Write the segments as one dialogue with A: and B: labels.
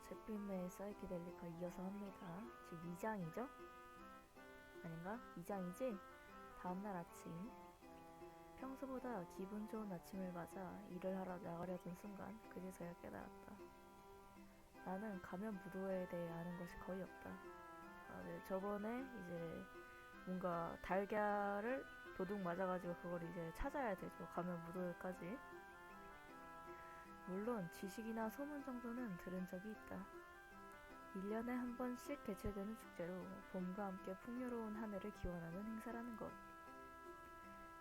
A: 제필메의 사이키델리카 이어서 합니다. 지금 2장이죠? 아닌가? 2장이지? 다음날 아침. 평소보다 기분 좋은 아침을 맞아 일을 하러 나가려던 순간 그제서야 깨달았다. 나는 가면 무도회에 대해 아는 것이 거의 없다. 네, 저번에 이제 뭔가 달걀을 도둑 맞아가지고 그걸 이제 찾아야 되죠. 가면 무도회까지. 물론 지식이나 소문 정도는 들은 적이 있다. 1년에 한 번씩 개최되는 축제로 봄과 함께 풍요로운 한 해를 기원하는 행사라는 것.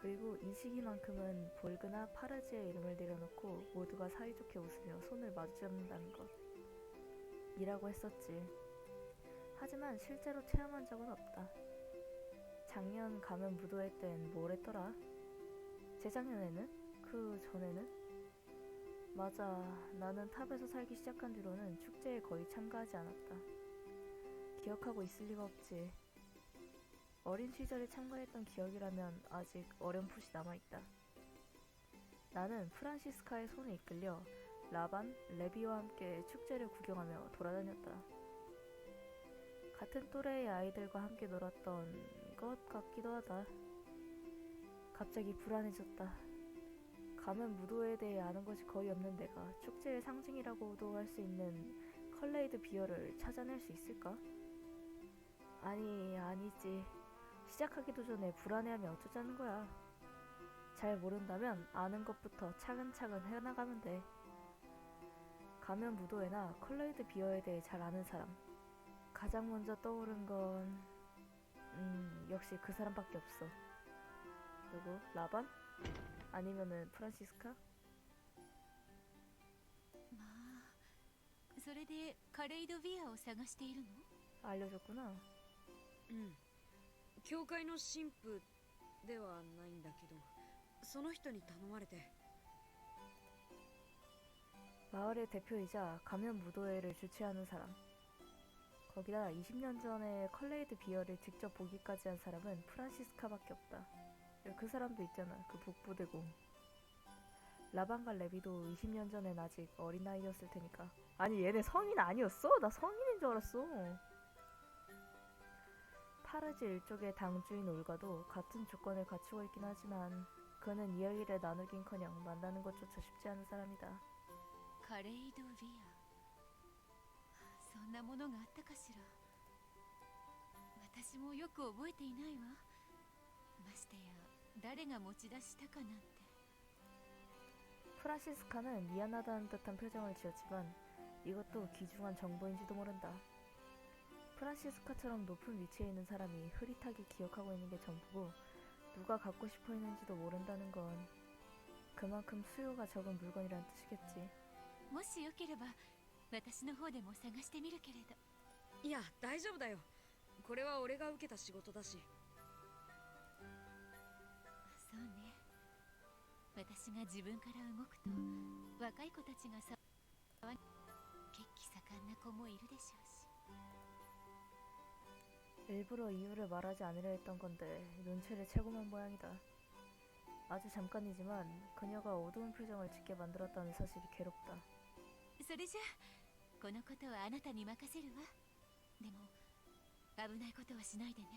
A: 그리고 이 시기만큼은 볼그나 파르지의 이름을 내려놓고 모두가 사이좋게 웃으며 손을 마주잡는다는 것. 이라고 했었지. 하지만 실제로 체험한 적은 없다. 작년 가면 무도회 땐 뭘 했더라? 재작년에는? 그 전에는? 맞아. 나는 탑에서 살기 시작한 뒤로는 축제에 거의 참가하지 않았다. 기억하고 있을 리가 없지. 어린 시절에 참가했던 기억이라면 아직 어렴풋이 남아있다. 나는 프란시스카의 손에 이끌려 라반, 레비와 함께 축제를 구경하며 돌아다녔다. 같은 또래의 아이들과 함께 놀았던 것 같기도 하다. 갑자기 불안해졌다. 가면 무도회에 대해 아는 것이 거의 없는 내가 축제의 상징이라고도 할 수 있는 컬레이드 비어를 찾아낼 수 있을까? 아니지. 시작하기도 전에 불안해하면 어쩌자는 거야. 잘 모른다면 아는 것부터 차근차근 해나가면 돼. 가면 무도회나 컬레이드 비어에 대해 잘 아는 사람. 가장 먼저 떠오른 건 역시 그 사람밖에 없어. 누구? 라반? 아니면은 프란시스카?
B: それでカレイドビアを探しているの？
A: 알려줬구나.
C: 教会の神父ではないんだけど、その人に頼まれて。
A: 마을의 대표이자 가면 무도회를 주최하는 사람. 거기다 20년 전에 컬레이드 비어를 직접 보기까지 한 사람은 프란시스카밖에 없다. 그 사람도 있잖아. 그 북부대공. 라반과 레비도 20년 전엔 아직 어린아이였을 테니까. 아니 얘네 성인 아니었어? 나 성인인 줄 알았어. 파르지 일족의 당주인 올가도 같은 조건을 갖추고 있긴 하지만 그는 이야기를 나누긴커녕 만나는 것조차 쉽지 않은 사람이다.
B: カレイドビア、そんなものがあったかしら。私もよく覚えていないわ。ましてや誰が持ち出したかなんて。
A: 프란시스카는 미안하다는 듯한 표정을 지었지만 이것도 귀중한 정보인지도 모른다. 프란시스카처럼 높은 위치에 있는 사람이 흐릿하게 기억하고 있는 게 전부고 누가 갖고 싶어 했는지도 모른다는 건 그만큼 수요가 적은 물건이란 뜻이겠지.
B: もしよければ私の方でも探してみるけれど。
C: いや、大丈夫だよ。これは俺が受けた仕事だし。
B: そうね。私が自分から動くと若い子たちが騒ぎ、血気盛んな子もいるでしょうし。
A: 일부러 이유를 말하지 않으려 했던 건데 눈치를 채고만 모양이다. 아주 잠깐이지만 그녀가 어두운 표정을 짓게 만들었다는 사실이 괴롭다.
B: それじゃこのことはあなたに任せるわ。でも危ないことはしないでね。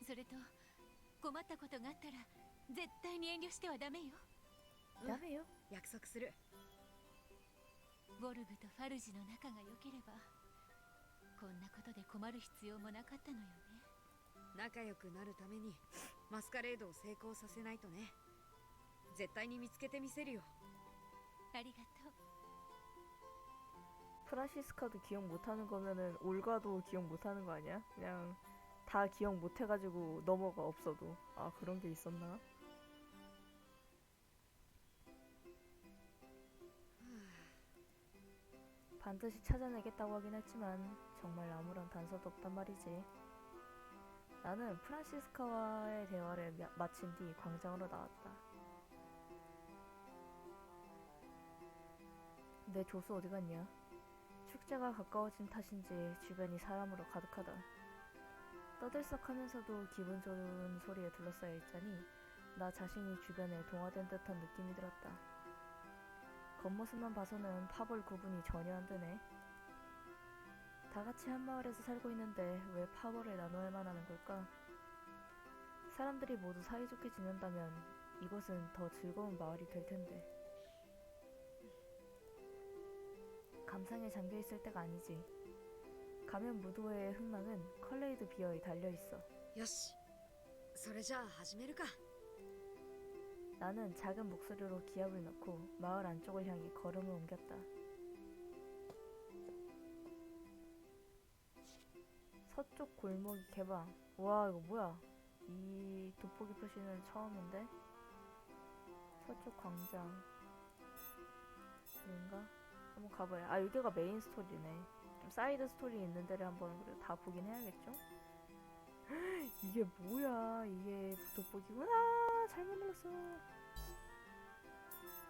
B: それと困ったことがあったら絶対に遠慮してはダメよ。
A: ダメよ。
C: 約束する。
B: ボルグとファルジの仲が良ければこんなことで困る必要もなかったのよね。
C: 仲良くなるためにマスカレードを成功させないとね。絶対に見つけてみせるよ。
B: ありがとう。
A: 프란시스카도 기억 못하는 거면은 올가도 기억 못하는 거 아니야? 그냥 다 기억 못해가지고 넘어가 없어도. 아 그런 게 있었나? 반드시 찾아내겠다고 하긴 했지만 정말 아무런 단서도 없단 말이지. 나는 프란시스카와의 대화를 마친 뒤 광장으로 나왔다. 내 조수 어디 갔냐? 축제가 가까워진 탓인지 주변이 사람으로 가득하다. 떠들썩하면서도 기분 좋은 소리에 둘러싸여 있자니 나 자신이 주변에 동화된 듯한 느낌이 들었다. 겉모습만 봐서는 파벌 구분이 전혀 안 되네. 다 같이 한 마을에서 살고 있는데 왜 파벌을 나눠야만 하는 걸까? 사람들이 모두 사이좋게 지낸다면 이곳은 더 즐거운 마을이 될 텐데. 감상에 잠겨있을 때가 아니지. 가면 무도회의 흥망은 컬레이드 비어에 달려있어.
C: よし、それじゃあ始めるか。
A: 나는 작은 목소리로 기합을 넣고 마을 안쪽을 향해 걸음을 옮겼다. 서쪽 골목이 개방. 와, 이거 뭐야? 이 돋보기 표시는 처음인데? 서쪽 광장 여긴가? 한번 가봐요. 아, 여기가 메인 스토리네. 좀 사이드 스토리 있는 데를 한번 그래도 다 보긴 해야겠죠? 이게 뭐야? 이게 돋보기구나. 잘못 눌렀어.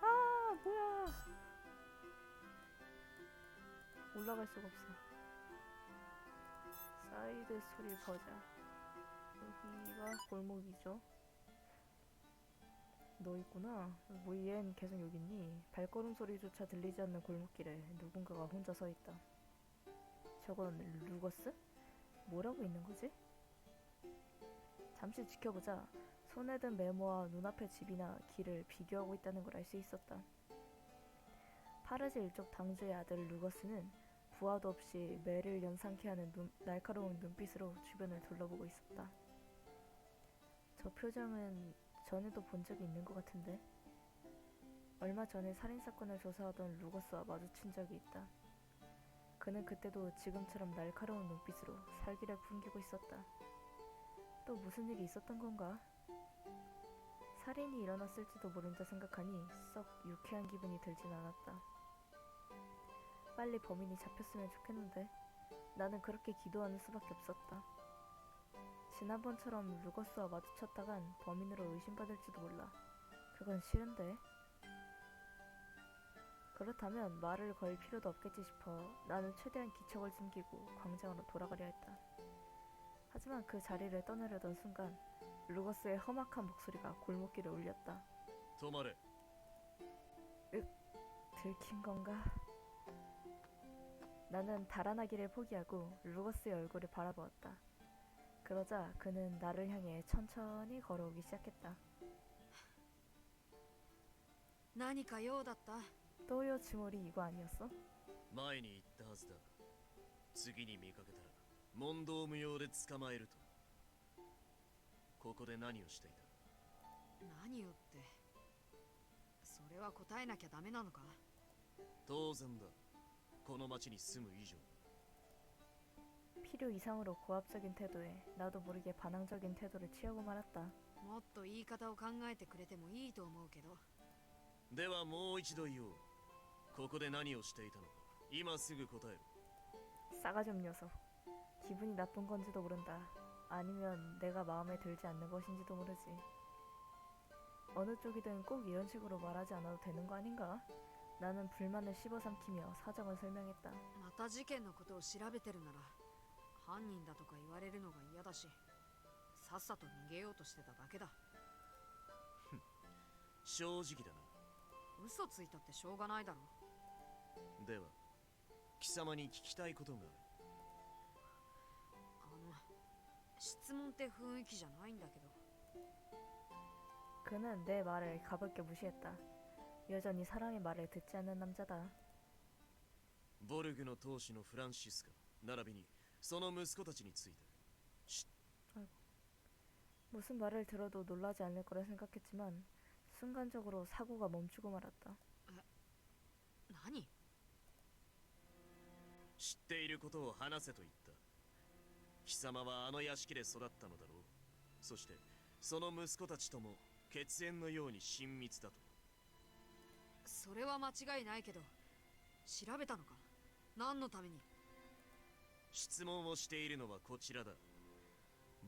A: 아, 뭐야? 올라갈 수가 없어. 사이드 스토리를 보자. 여기가 골목이죠. 너 있구나. 뭐 얜 계속 여기 있니? 발걸음 소리조차 들리지 않는 골목길에 누군가가 혼자 서 있다. 저건 루거스? 뭐라고 있는 거지? 잠시 지켜보자. 손에 든 메모와 눈앞의 집이나 길을 비교하고 있다는 걸 알 수 있었다. 파르즈 일족 당주의 아들 루거스는 부하도 없이 매를 연상케 하는 날카로운 눈빛으로 주변을 둘러보고 있었다. 저 표정은 전에도 본 적이 있는 것 같은데. 얼마 전에 살인사건을 조사하던 루거스와 마주친 적이 있다. 그는 그때도 지금처럼 날카로운 눈빛으로 살기를 풍기고 있었다. 또 무슨 일이 있었던 건가? 살인이 일어났을지도 모른다 생각하니 썩 유쾌한 기분이 들진 않았다. 빨리 범인이 잡혔으면 좋겠는데 나는 그렇게 기도하는 수밖에 없었다. 지난번처럼 루거스와 마주쳤다간 범인으로 의심받을지도 몰라. 그건 싫은데. 그렇다면 말을 걸 필요도 없겠지 싶어 나는 최대한 기척을 숨기고 광장으로 돌아가려 했다. 하지만 그 자리를 떠나려던 순간 루거스의 험악한 목소리가 골목길에 울렸다.
D: 止まれ
A: 들킨 건가? 나는 달아나기를 포기하고 루거스의 얼굴을 바라보았다. 그러자 그는 나를 향해 천천히 걸어오기 시작했다.
C: 何か用だった？
A: 또요 주머리 이거 아니었어?
D: 前に言ったはずだ。次に見かけたら問答無用で捕まえると。ここで何をしていた？
C: 何よって。それは答えなきゃダメなのか？
D: 当然だ。この町に住む以上。
A: 필요 이상으로 고압적인 태도에 나도 모르게 반항적인 태도를 취하고 말았다.
C: もっと言い方を考えてくれてもいいと思うけど。
D: ではもう一度言おう。ここで何をしていたのか今すぐ答えろ。
A: 싸가지 없는 녀석. 기분이 나쁜 건지도 모른다. 아니면 내가 마음에 들지 않는 것인지도 모르지. 어느 쪽이든 꼭 이런 식으로 말하지 않아도 되는 거 아닌가? 나는 불만을 씹어삼키며 사정을 설명했다.
C: また事件のことを調べてるなら犯人だとか言われるのが嫌だし、さっさと逃げようとしてただけだ。
D: 正直だな。
C: 嘘ついたってしょうがないだろ。
D: では貴様に聞きたいことがある。
C: 質問って雰囲気じゃないんだけど。
A: 그는 내 말을 가볍게 무시했다. 여전히 사람의 말을 듣지 않는 남자다.
D: ボルグの当主のフランシスカ並びにその息子たちについて。
A: 무슨 말을 들어도 놀라지 않을 거라 생각했지만 순간적으로 사고가 멈추고 말았다.
C: 何？
D: 知っていることを話せと言った。貴様はあの屋敷で育ったのだろう。そしてその息子たちとも血縁のように親密だと。
C: それは間違いないけど、調べたのか？何のために？
D: 質問をしているのはこちらだ。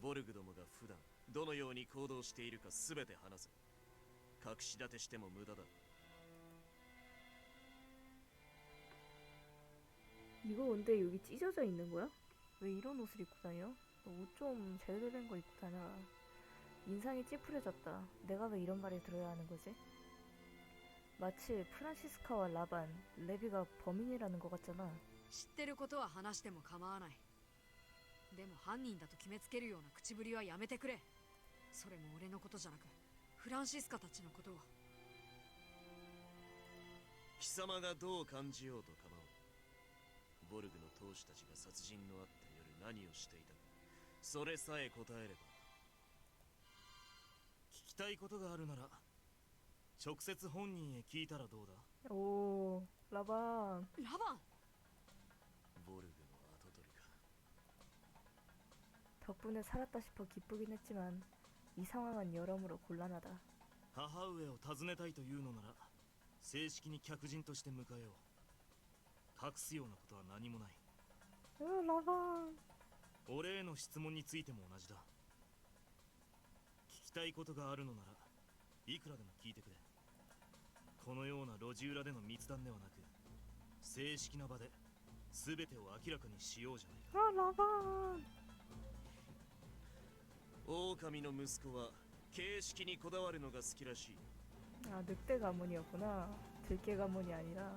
D: ボルグどもが普段どのように行動しているか全て話せ。隠し立てしても無駄だ。
A: 이거 근데 여기 찢어져 있는 거야? 왜 이런 옷을 입고 다녀? 옷 좀 제대로 된 거 입고 다녀라. 인상이 찌푸려졌다. 내가 왜 이런 말을 들어야 하는 거지? 마치 프란시스카와 라반, 레비가 범인이라는 것 같잖아.
C: 知ってることは話しても構わない。でも犯人だと決めつけるような口ぶりはやめてくれ。それも俺のことじゃなくフランシスカたちのことを。
D: 貴様がどう感じようと構わん。ボルグの当主たちが殺人のあった夜何をしていたか、それさえ答えれば。
E: 聞きたいことがあるなら直接本人へ聞いたらどうだ。
A: 오, 라반.
C: ラバン。
D: ボルグの跡取りか。
A: 덕분에 살았다 싶어 기쁘긴 했지만 이 상황은 여러모로 곤란하다.
E: 母上を訪ねたいというのなら正式に客人として迎えよう。隠すようなことは何もない。
A: 라반.
E: 俺への質問についても同じだ。聞きたいことがあるのならいくらでも聞いてくれ。このような路地裏での密談ではなく正式な場で全てを明らかにしようじゃないか。
A: 라반.
D: 狼の息子は形式にこだわるのが好きらしい。
A: 아, 늑대 가문이었구나. 들개 가문이 아니라.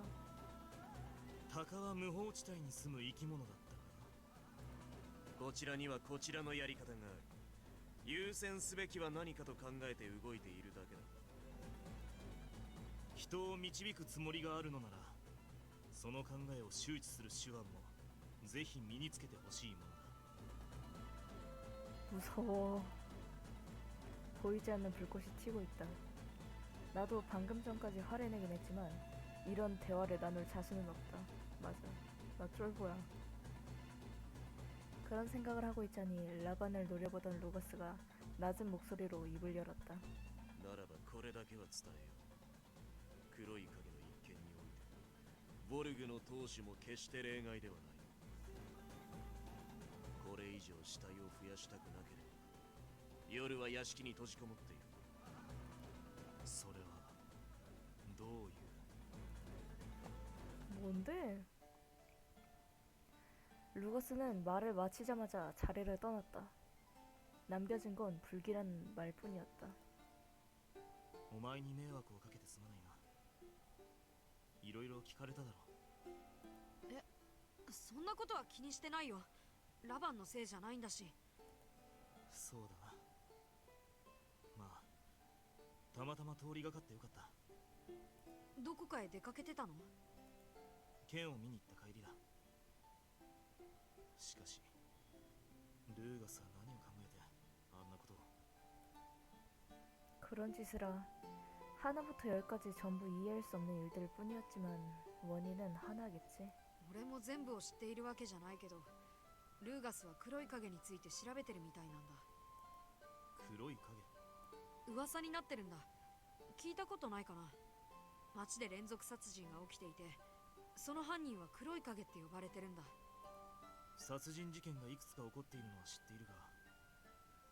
E: 鷹は無法地帯に住む生き物だったか
D: こちらにはこちらのやり方がある。優先すべきは何かと考えて動いているだけだ。
E: な。人を導くつもりがあるのならその考えを周知する手腕もぜひ身につけてほしいものだ。
A: 무서워. 보이지 않는 불꽃이 튀고 있다. 나도 방금 전까지 화를 내긴 했지만 이런 대화를 나눌 자신은 없다. 맞아. 나 쫄보야. 그런 생각을 하고 있자니 라반을 노려보던 루거스가 낮은 목소리로 입을 열었다.
D: ならばこれだけは伝えよう。黒い影の一件においてボルグの当主も決して例外ではない。これ以上死体を増やしたくなければ夜は屋敷に閉じこもっている。
E: それはどういう。
A: 뭔데? 루거스는 말을 마치자마자 자리를 떠났다. 남겨진 건 불길한 말뿐이었다.
E: お前に迷惑をかけてすまないな。いろいろ聞かれただろう。
C: そんなことは気にしてないよ。ラバンのせいじゃないんだし。
E: そうだな。まあたまたま通りがかってよかった。
C: どこかへ出かけてたの？
E: 剣を見に行った帰りだ。しかしルーガスは何を考えてあんなことを。
A: 그런 짓이라 하나부터 열까지 전부 이해할 수 없는 일들일 뿐이었지만 원인은 하나겠지.
C: 俺も全部を知っているわけじゃないけど、ルーガスは黒い影について調べてるみたいなんだ。
E: 黒い影。
C: 噂になってるんだ。聞いたことないかな。街で連続殺人が起きていて、その犯人は黒い影って呼ばれてるんだ。
E: 殺人事件がいくつか起こっているのは知っているが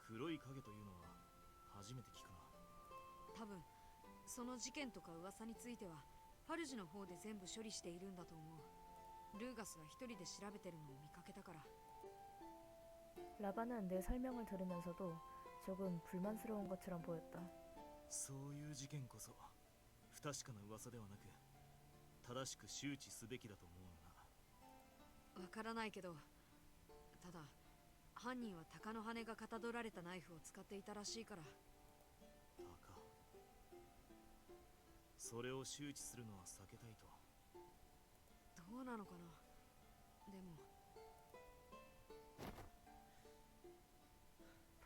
E: 黒い影というのは初めて聞くな。
C: 多分その事件とか噂についてはファルジュの方で全部処理しているんだと思う。ルーガスが一人で調べてるのを見かけたから。
A: 라반은 내 설명을 들으면서도 조금 불만스러운 것처럼 보였다.
E: そういう事件こそ不確かな噂ではなく正しく周知すべきだと思うな。
C: わからないけど、ただ犯人は鷹の羽がかたどられたナイフを使っていたらしいから。
E: 鷹。それを周知するのは避けたいと。
C: どうなのかな。でも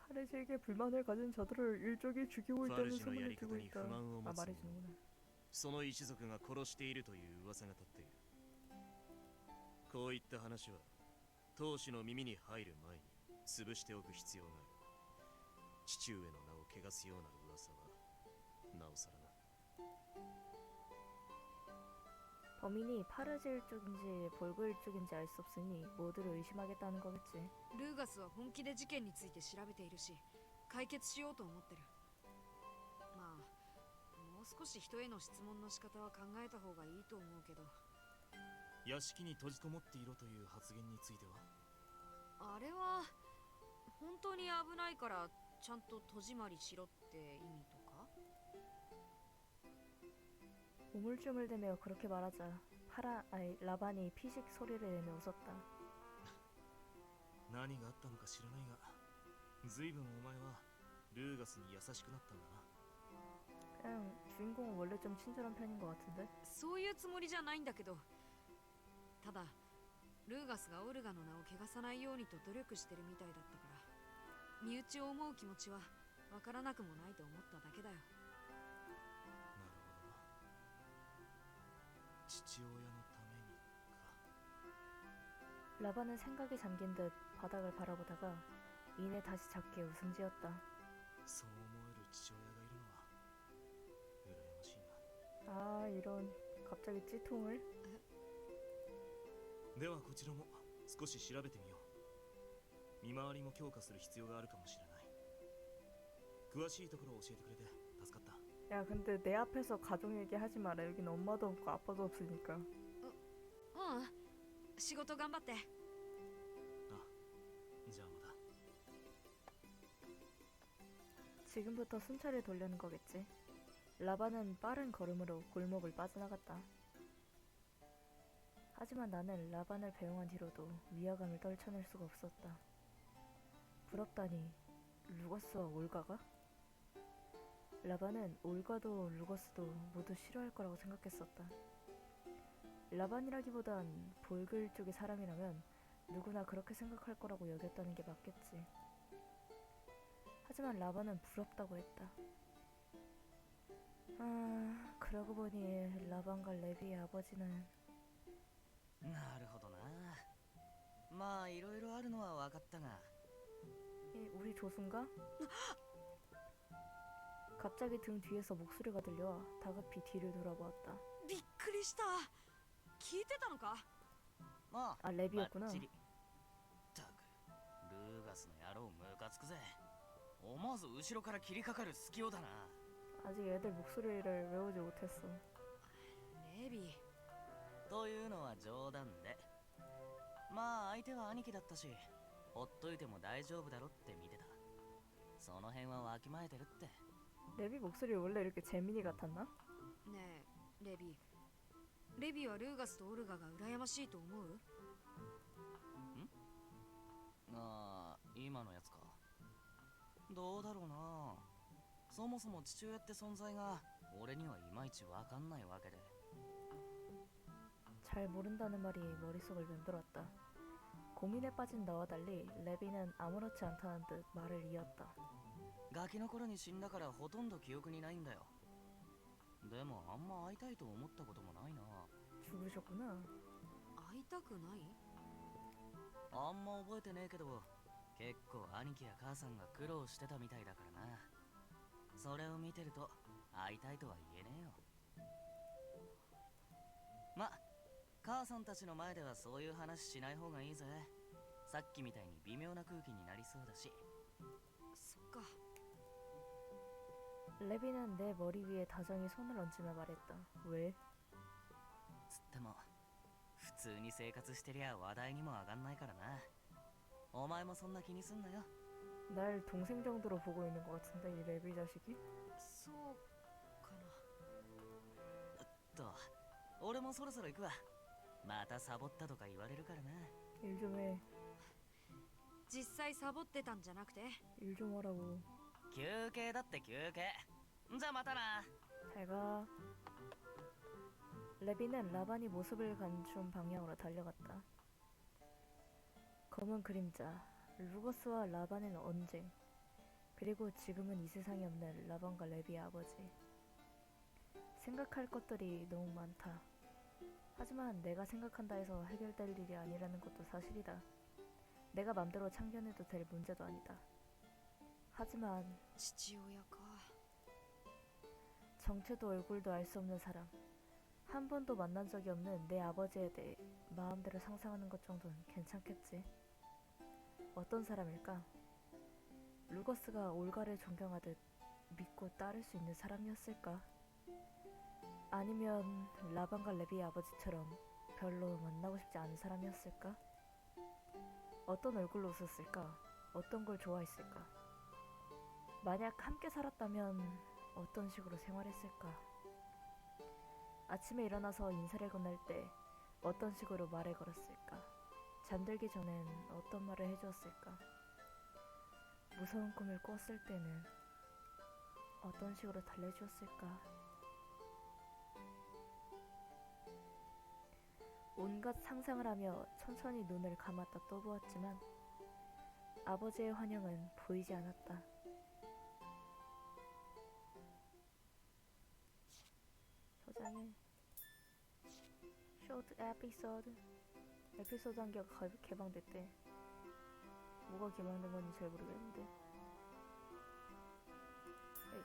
A: 파르시에게 불만을 가진 자들을 일족이 죽이고 있다는
D: 파르시의
A: 소문을
D: 야리카타
A: 듣고
D: に
A: 있다.
D: 不満を持
A: 아
D: つ者
A: 말해주는구나.
D: その一族が殺しているという噂が立っている。こういった話は当主の耳に入る前に潰しておく必要がある。父上の名を汚すような噂はなおさらな。
A: 범인이 파르시 일족인지 볼그 일족인지 알 수 없으니 모두를 의심하겠다는 거겠지.
C: ルーガスは本気で事件について調べているし、解決しようと思ってる。まあもう少し人への質問の仕方は考えた方がいいと思うけど。
E: 屋敷に閉じこもっていろという発言については。
C: あれは本当に危ないからちゃんと戸締まりしろって意味とか？
A: 오, 우물쭈물대며 그렇게 말하자 라반이 피식 소리를 내며 웃었다.
E: 何があったのか知らないが、随分お前はルーガスに優しくなったんだな。
A: 그냥 주인공은 원래 좀 친절한 편인 것 같은데?
C: そういうつもりじゃないんだけど、ただルーガスがオルガの名を汚さないようにと努力してるみたいだったから、身内を思う気持ちはわからなくもないと思っただけだよ。
E: なるほどな。父親のためにか。
A: 라반은 생각에 잠긴 듯 바닥을 바라보다가 이내 다시 작게 웃음 지었다.
E: そう思える父親がいるのは羨ましいな。
A: 아, 이런 갑자기 찌통을?
E: ではこちらも少し調べてみよう。見回りも強化する必要があるかもしれない。詳しいところを教えてくれて助かった。
A: 야, 근데 내 앞에서 가족 얘기하지 마라. 여긴 엄마도 없고 아빠도 없으니까.
C: うん、仕事頑張って。
E: じゃあまた。
A: 지금부터 순찰을 돌려는 거겠지. 라반은 빠른 걸음으로 골목을 빠져나갔다. 하지만 나는 라반을 배웅한 뒤로도 위화감을 떨쳐낼 수가 없었다. 부럽다니, 루거스와 올가가? 라반은 올가도 루거스도 모두 싫어할 거라고 생각했었다. 라반이라기보단 볼글 쪽의 사람이라면 누구나 그렇게 생각할 거라고 여겼다는 게 맞겠지. 하지만 라반은 부럽다고 했다. 아, 그러고 보니 라반과 레비의 아버지는
F: なるほどな。まあいろいろあるのは分かったが、
A: 우리 조수인가? 갑자기 등 뒤에서 목소리가 들려와 다급히 뒤를 돌아보았다.
C: びっくりした。聞いてたのか？
F: まあ
A: 아, 레비였구나.
F: バッチリ。ったくルーガスの野郎ムカつくぜ。思わず後ろから切りかかる隙をだな。
A: 아직 애들 목소리를 외우지 못했어.
C: レビー。
F: というのは冗談で、まあ相手は兄貴だったし、ほっといても大丈夫だろって見てた。その辺はわきまえてるって。
A: 레비 목소리 원래 이렇게 재민이 같았나?
C: ねえ、レビー。レビーはルーガスとオルガが羨ましいと思う？
F: ああ、今のやつか。どうだろうな。そもそも父親って存在が俺にはいまいちわかんないわけで。
A: 잘 모른다는 말이 머릿속을 맴돌았다. 고민에 빠진 나와 달리 레비는 아무렇지 않다는 듯 말을 이었다.
F: ガキの頃に死んだからほとんど記憶にないんだよ。でもあんま会いたいと思ったこともないな。
A: 죽으셨구나.
C: 会いたくない？
F: あんま覚えてねえけど、結構兄貴や母さんが苦労してたみたいだからな。それを見てると会いたいとは言えねえよ。ま、母さんたちの前ではそういう話しない方がいいぜ。さっきみたいに微妙な空気になりそうだし。
C: そっか。
A: 레비는 내 머리 위에 다정히 손을 얹으며 말했다. 왜?
F: つっても普通に生活してりゃ話題にも上がんないからな。お前もそんな気にすんなよ。
A: 날 동생 정도로 보고 있는 것 같은데 이 레비 자식이?
C: そうかな。
F: と、俺もそろそろ行くわ。またサボったとか言われるからな。
A: 일 좀 해.
C: 実際サボってたんじゃなくて？
A: 일 좀 하라고.
F: 休憩だって休憩。じゃあまたな。
A: 잘 가. 레비는 라반이 모습을 감춘 방향으로 달려갔다. 검은 그림자, 루거스와 라반은 언제, 그리고 지금은 이 세상에 없는 라반과 레비의 아버지. 생각할 것들이 너무 많다. 하지만 내가 생각한다 해서 해결될 일이 아니라는 것도 사실이다. 내가 맘대로 참견해도 될 문제도 아니다. 하지만
C: 父親か。
A: 정체도 얼굴도 알 수 없는 사람, 한 번도 만난 적이 없는 내 아버지에 대해 마음대로 상상하는 것 정도는 괜찮겠지. 어떤 사람일까? 루거스가 올가를 존경하듯 믿고 따를 수 있는 사람이었을까? 아니면 라반과 레비의 아버지처럼 별로 만나고 싶지 않은 사람이었을까? 어떤 얼굴로 웃었을까? 어떤 걸 좋아했을까? 만약 함께 살았다면 어떤 식으로 생활했을까? 아침에 일어나서 인사를 건넬 때 어떤 식으로 말을 걸었을까? 잠들기 전엔 어떤 말을 해주었을까? 무서운 꿈을 꿨을 때는 어떤 식으로 달래주었을까? 온갖 상상을 하며 천천히 눈을 감았다 떠보았지만 아버지의 환영은 보이지 않았다. 저장해. 쇼트 에피소드 한 개가 개방됐대. 뭐가 개방된 건지 잘 모르겠는데.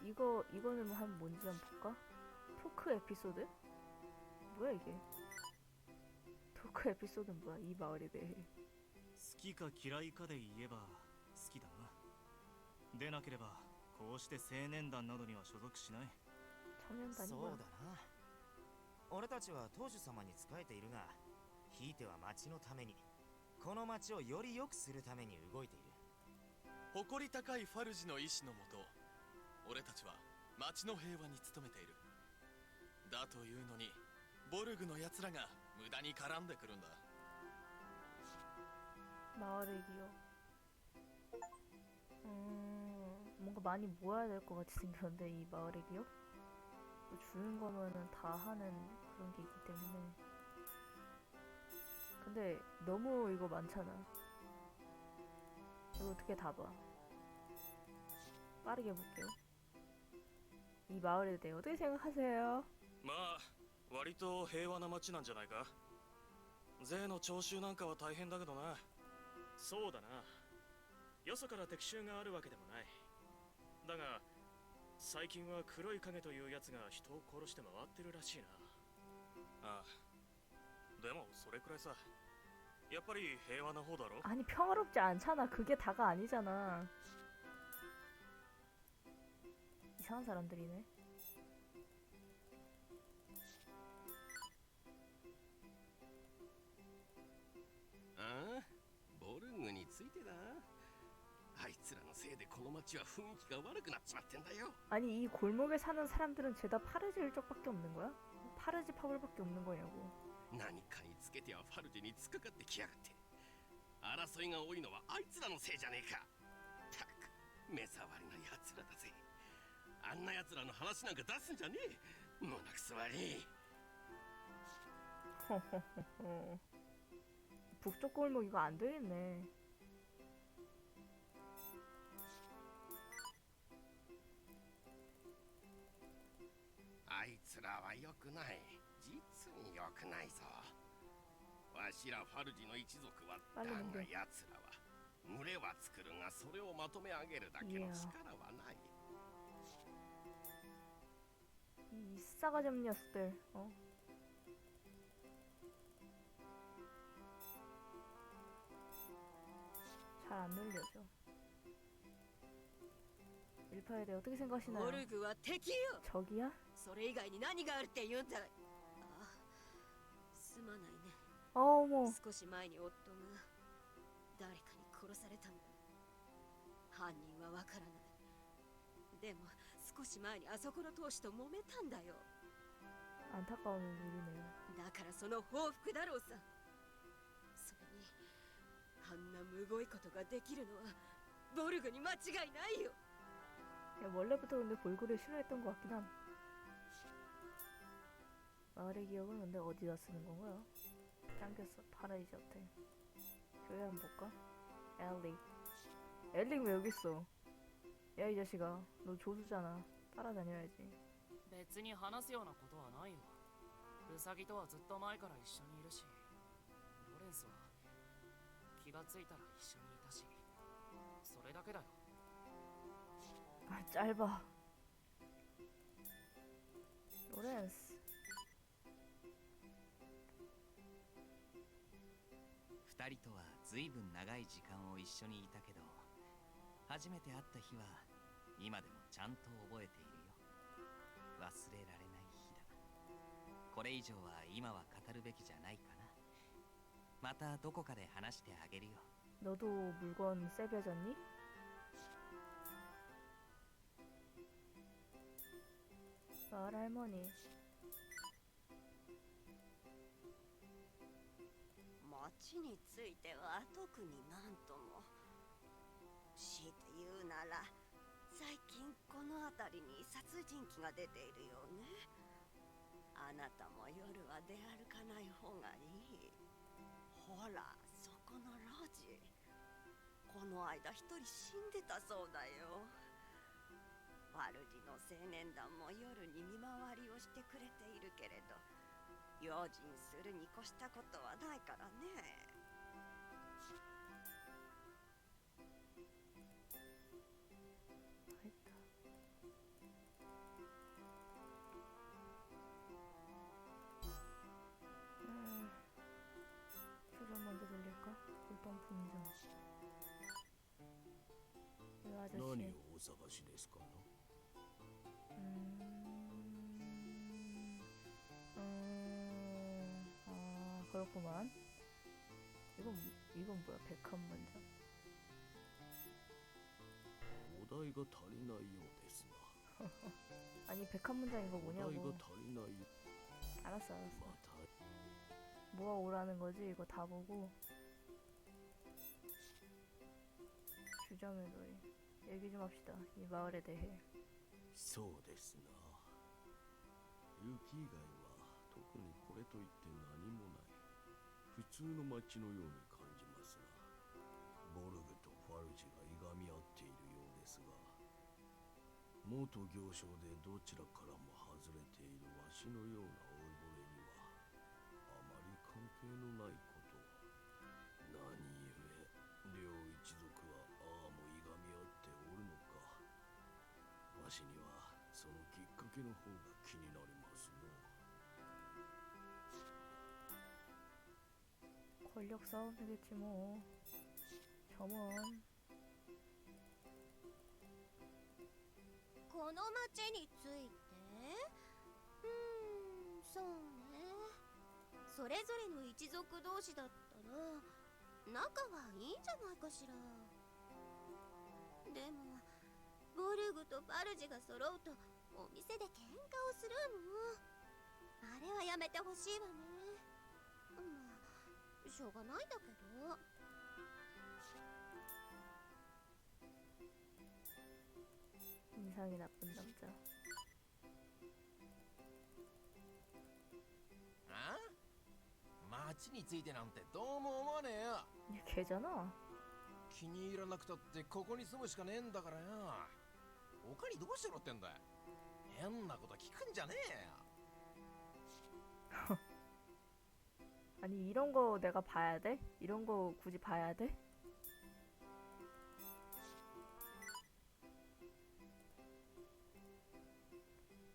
A: 이거는 한 뭔지 한번 볼까? 토크 에피소드? 뭐야 이게? 토크 에피소드는 뭐야? 이 마을에 대해.
E: 好きか嫌いかで言えば好きだな。でなければこうして青年団などには所属しない。
A: 청년단이
G: そう
A: 뭐야?
G: だな。俺たちは当主様に仕えているが、ひいては町のために、この町をより良くするために動いている。
H: 誇り高いファルジの意志のもと、俺たちは町の平和に努めている。だというのにボルグの奴らが無駄に絡んでくるんだ。
A: 마을의 기억. 뭔가 많이 모아야 될 것 같이 생겼는데 이 마을의 기억? 또 주는 거면은 다 하는 그런 게 있기 때문에. 근데 너무 이거 많잖아. 이거 어떻게 다 봐? 빠르게 볼게요. 이 마을에 대해 어떻게 생각하세요?
E: まあ割と平和な町なんじゃないか。税の徴収なんかは大変だけどな。そうだな。よそから敵襲があるわけでもない。だが最近は黒い影というやつが人を殺して回ってるらしいな。ああ、でもそれくらいさ。やっぱり平和な方だろ。
A: 아니 평화롭지 않잖아. 그게 다가 아니잖아. 이상한 사람들이네.
H: ああ、ボルグについてだ。あいつらのせいでこの町は雰囲気が悪くなっちまってんだよ。
A: 아니 이 골목에 사는 사람들은 죄다 파르지 일족밖에 없는 거야? 파르지 파벌밖에 없는 거냐고.
H: 何かにつけてはファルジに突っかかってきやがって。争いが多いのはあいつらのせいじゃねえか。たく目障りな奴らだぜ。あんな奴らの話なんか出すんじゃねえ。胸くそ悪い。
A: 북쪽 골목 이거 안 되겠네.
H: あいつらは良くない。実に良くないぞ。わしらファルジの一族はだが奴らは群れは作るがそれをまとめ上げるだけの力はない。
A: 이 싸가지 없는 녀석들. 어? 잘 안 놀려줘. 일파에 대해 어떻게 생각하시나요?
C: ボルグは敵よ。
A: 적이야?
C: それ以外に何があるって言うんだい。あ、すまないね。
A: 어머.
C: 少し前に夫が誰かに殺されたんだ。犯人はわからない。でも少し前にあそこの当主と揉めたんだよ。
A: 안타까운 일이네요.
C: だからその報復だろうさ。それにあんなむごいことができるのはボルグに間違いないよ。
A: 야, 원래부터 근데 볼고를 싫어했던 것 같긴 함. 마을의 기억은 근데 어디다 쓰는 건가요? 짱겼어. 파라이즈 호텔. 교회 한번 볼까? 엘리. 엘리 왜 여기 있어? 야 이 자식아, 너 조수잖아. 따라다녀야지.
I: 別に話すようなことはないよ。ウサギとはずっと前から一緒にいるし、ロレンスは気がついたら一緒にいたし、それだけだよ。
A: 아 짧아. 로렌스.
F: 二人とはずいぶん長い時間を一緒にいたけど、初めて会った日は今でもちゃんと覚えているよ。忘れられない日だ。これ以上は今は語るべきじゃないかな。またどこかで話してあげるよ。
A: 너도 물건 세벼졌니? 마을 할머니.
J: 町については特になんとも。強いて言うなら、最近この辺りに殺人鬼が出ているよね。あなたも夜は出歩かない方がいい。ほら、そこの路地。この間一人死んでたそうだよ。ワルディの青年団も夜に見回りをしてくれているけれど、用心するに越したことはないからね。
A: 入った。수전 먼저 돌릴까? 골동 분장. 이 아저씨.
K: 何をお探しですかな？
A: 아, 그렇구만. 이건 뭐야? 백합문장.
K: お題が足りないようですな。
A: 아니, 백합문장 이거
K: お題が
A: 뭐냐고.
K: 足りない。
A: 알았어.
K: また
A: 뭐가 오라는 거지? 이거 다 보고. 주점의 놀이. 얘기 좀 합시다. 이 마을에 대해.
K: そうですな。雪以外は特にこれといって何もない。普通の街のように感じますな。ボルグとファルジがいがみ合っているようですが、元行商でどちらからも外れているわしのような老いぼれにはあまり関係のないこと。何故両一族はああもいがみ合っておるのか。わしにはそのきっかけの方が気になりますの。
A: 권력 싸움이겠지 뭐. 점원.
J: この町について、そうね。それぞれの一族同士だったら仲はいいんじゃないかしら。でもボルグとバルジが揃うとお店で喧嘩をするの。あれはやめてほしいわね。まあしょうがないんだけど。
A: 인상이 나쁜 남자.
H: あ？町についてなんてどうも思わねえよ。
A: 얘 걔잖아.
H: 気に入らなくたってここに住むしかねえんだからよ。他にどうしろってんだ。変なこと聞くんじゃねえよ。
A: 아니 이런 거 내가 봐야 돼? 이런 거 굳이 봐야 돼?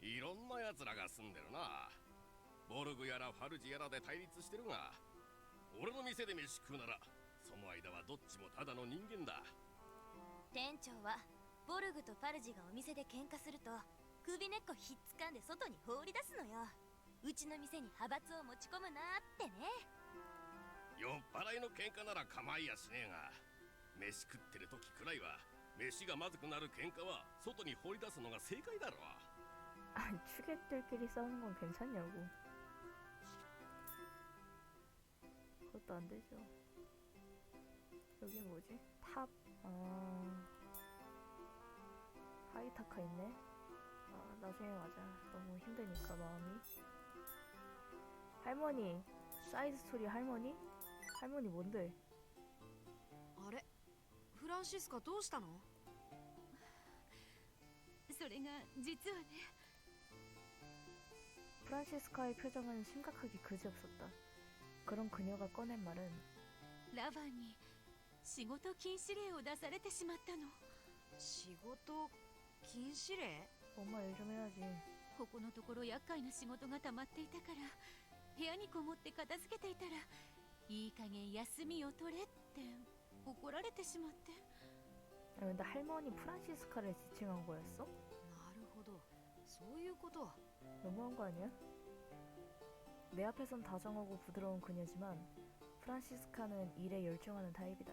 H: いろんな奴らが住んでるな。ボルグやらファルジやらで対立してるが、俺の店で飯食うならその間はどっちもただの人間だ。
B: 店長はボルグとファルジがお店で喧嘩すると首根っこひっつかんで外に放り出すのよ。うちの店に派閥を持ち込むなってね。
H: 酔っ払いの喧嘩なら構いやしねえが、飯食ってる時くらいは飯がまずくなる喧嘩は外に放り出すのが正解だろ。
A: 아니 추객들끼리 싸우는 건 괜찮냐고. 그것도 안 되죠. 여기 뭐지? 탑. 아, 하이타카 있네. 아, 나중에 가자. 너무 힘드니까 마음이. 할머니. 사이드 스토리 할머니? 할머니 뭔데?
C: あれ、フランシスカどうしたの？
B: それが実はね。
A: 프란시스카의 표정은 심각하게 그지없었다. 그런 그녀가 꺼낸 말은
B: ラバンに仕事禁止令を出されてしまったの。
C: 仕事禁止令？
A: 엄마 일 좀 해야지.
B: ここのところ厄介な仕事が溜まっていたから部屋にこもって片付けていたらいい加減休みを取れって怒られてしまって。
A: 아니, 근데 할머니 프란시스카를 지칭한 거였어?
C: なるほど、そういうこと。
A: 너무한 거 아니야? 내 앞에선 다정하고 부드러운 그녀지만 프란시스카는 일에 열중하는 타입이다.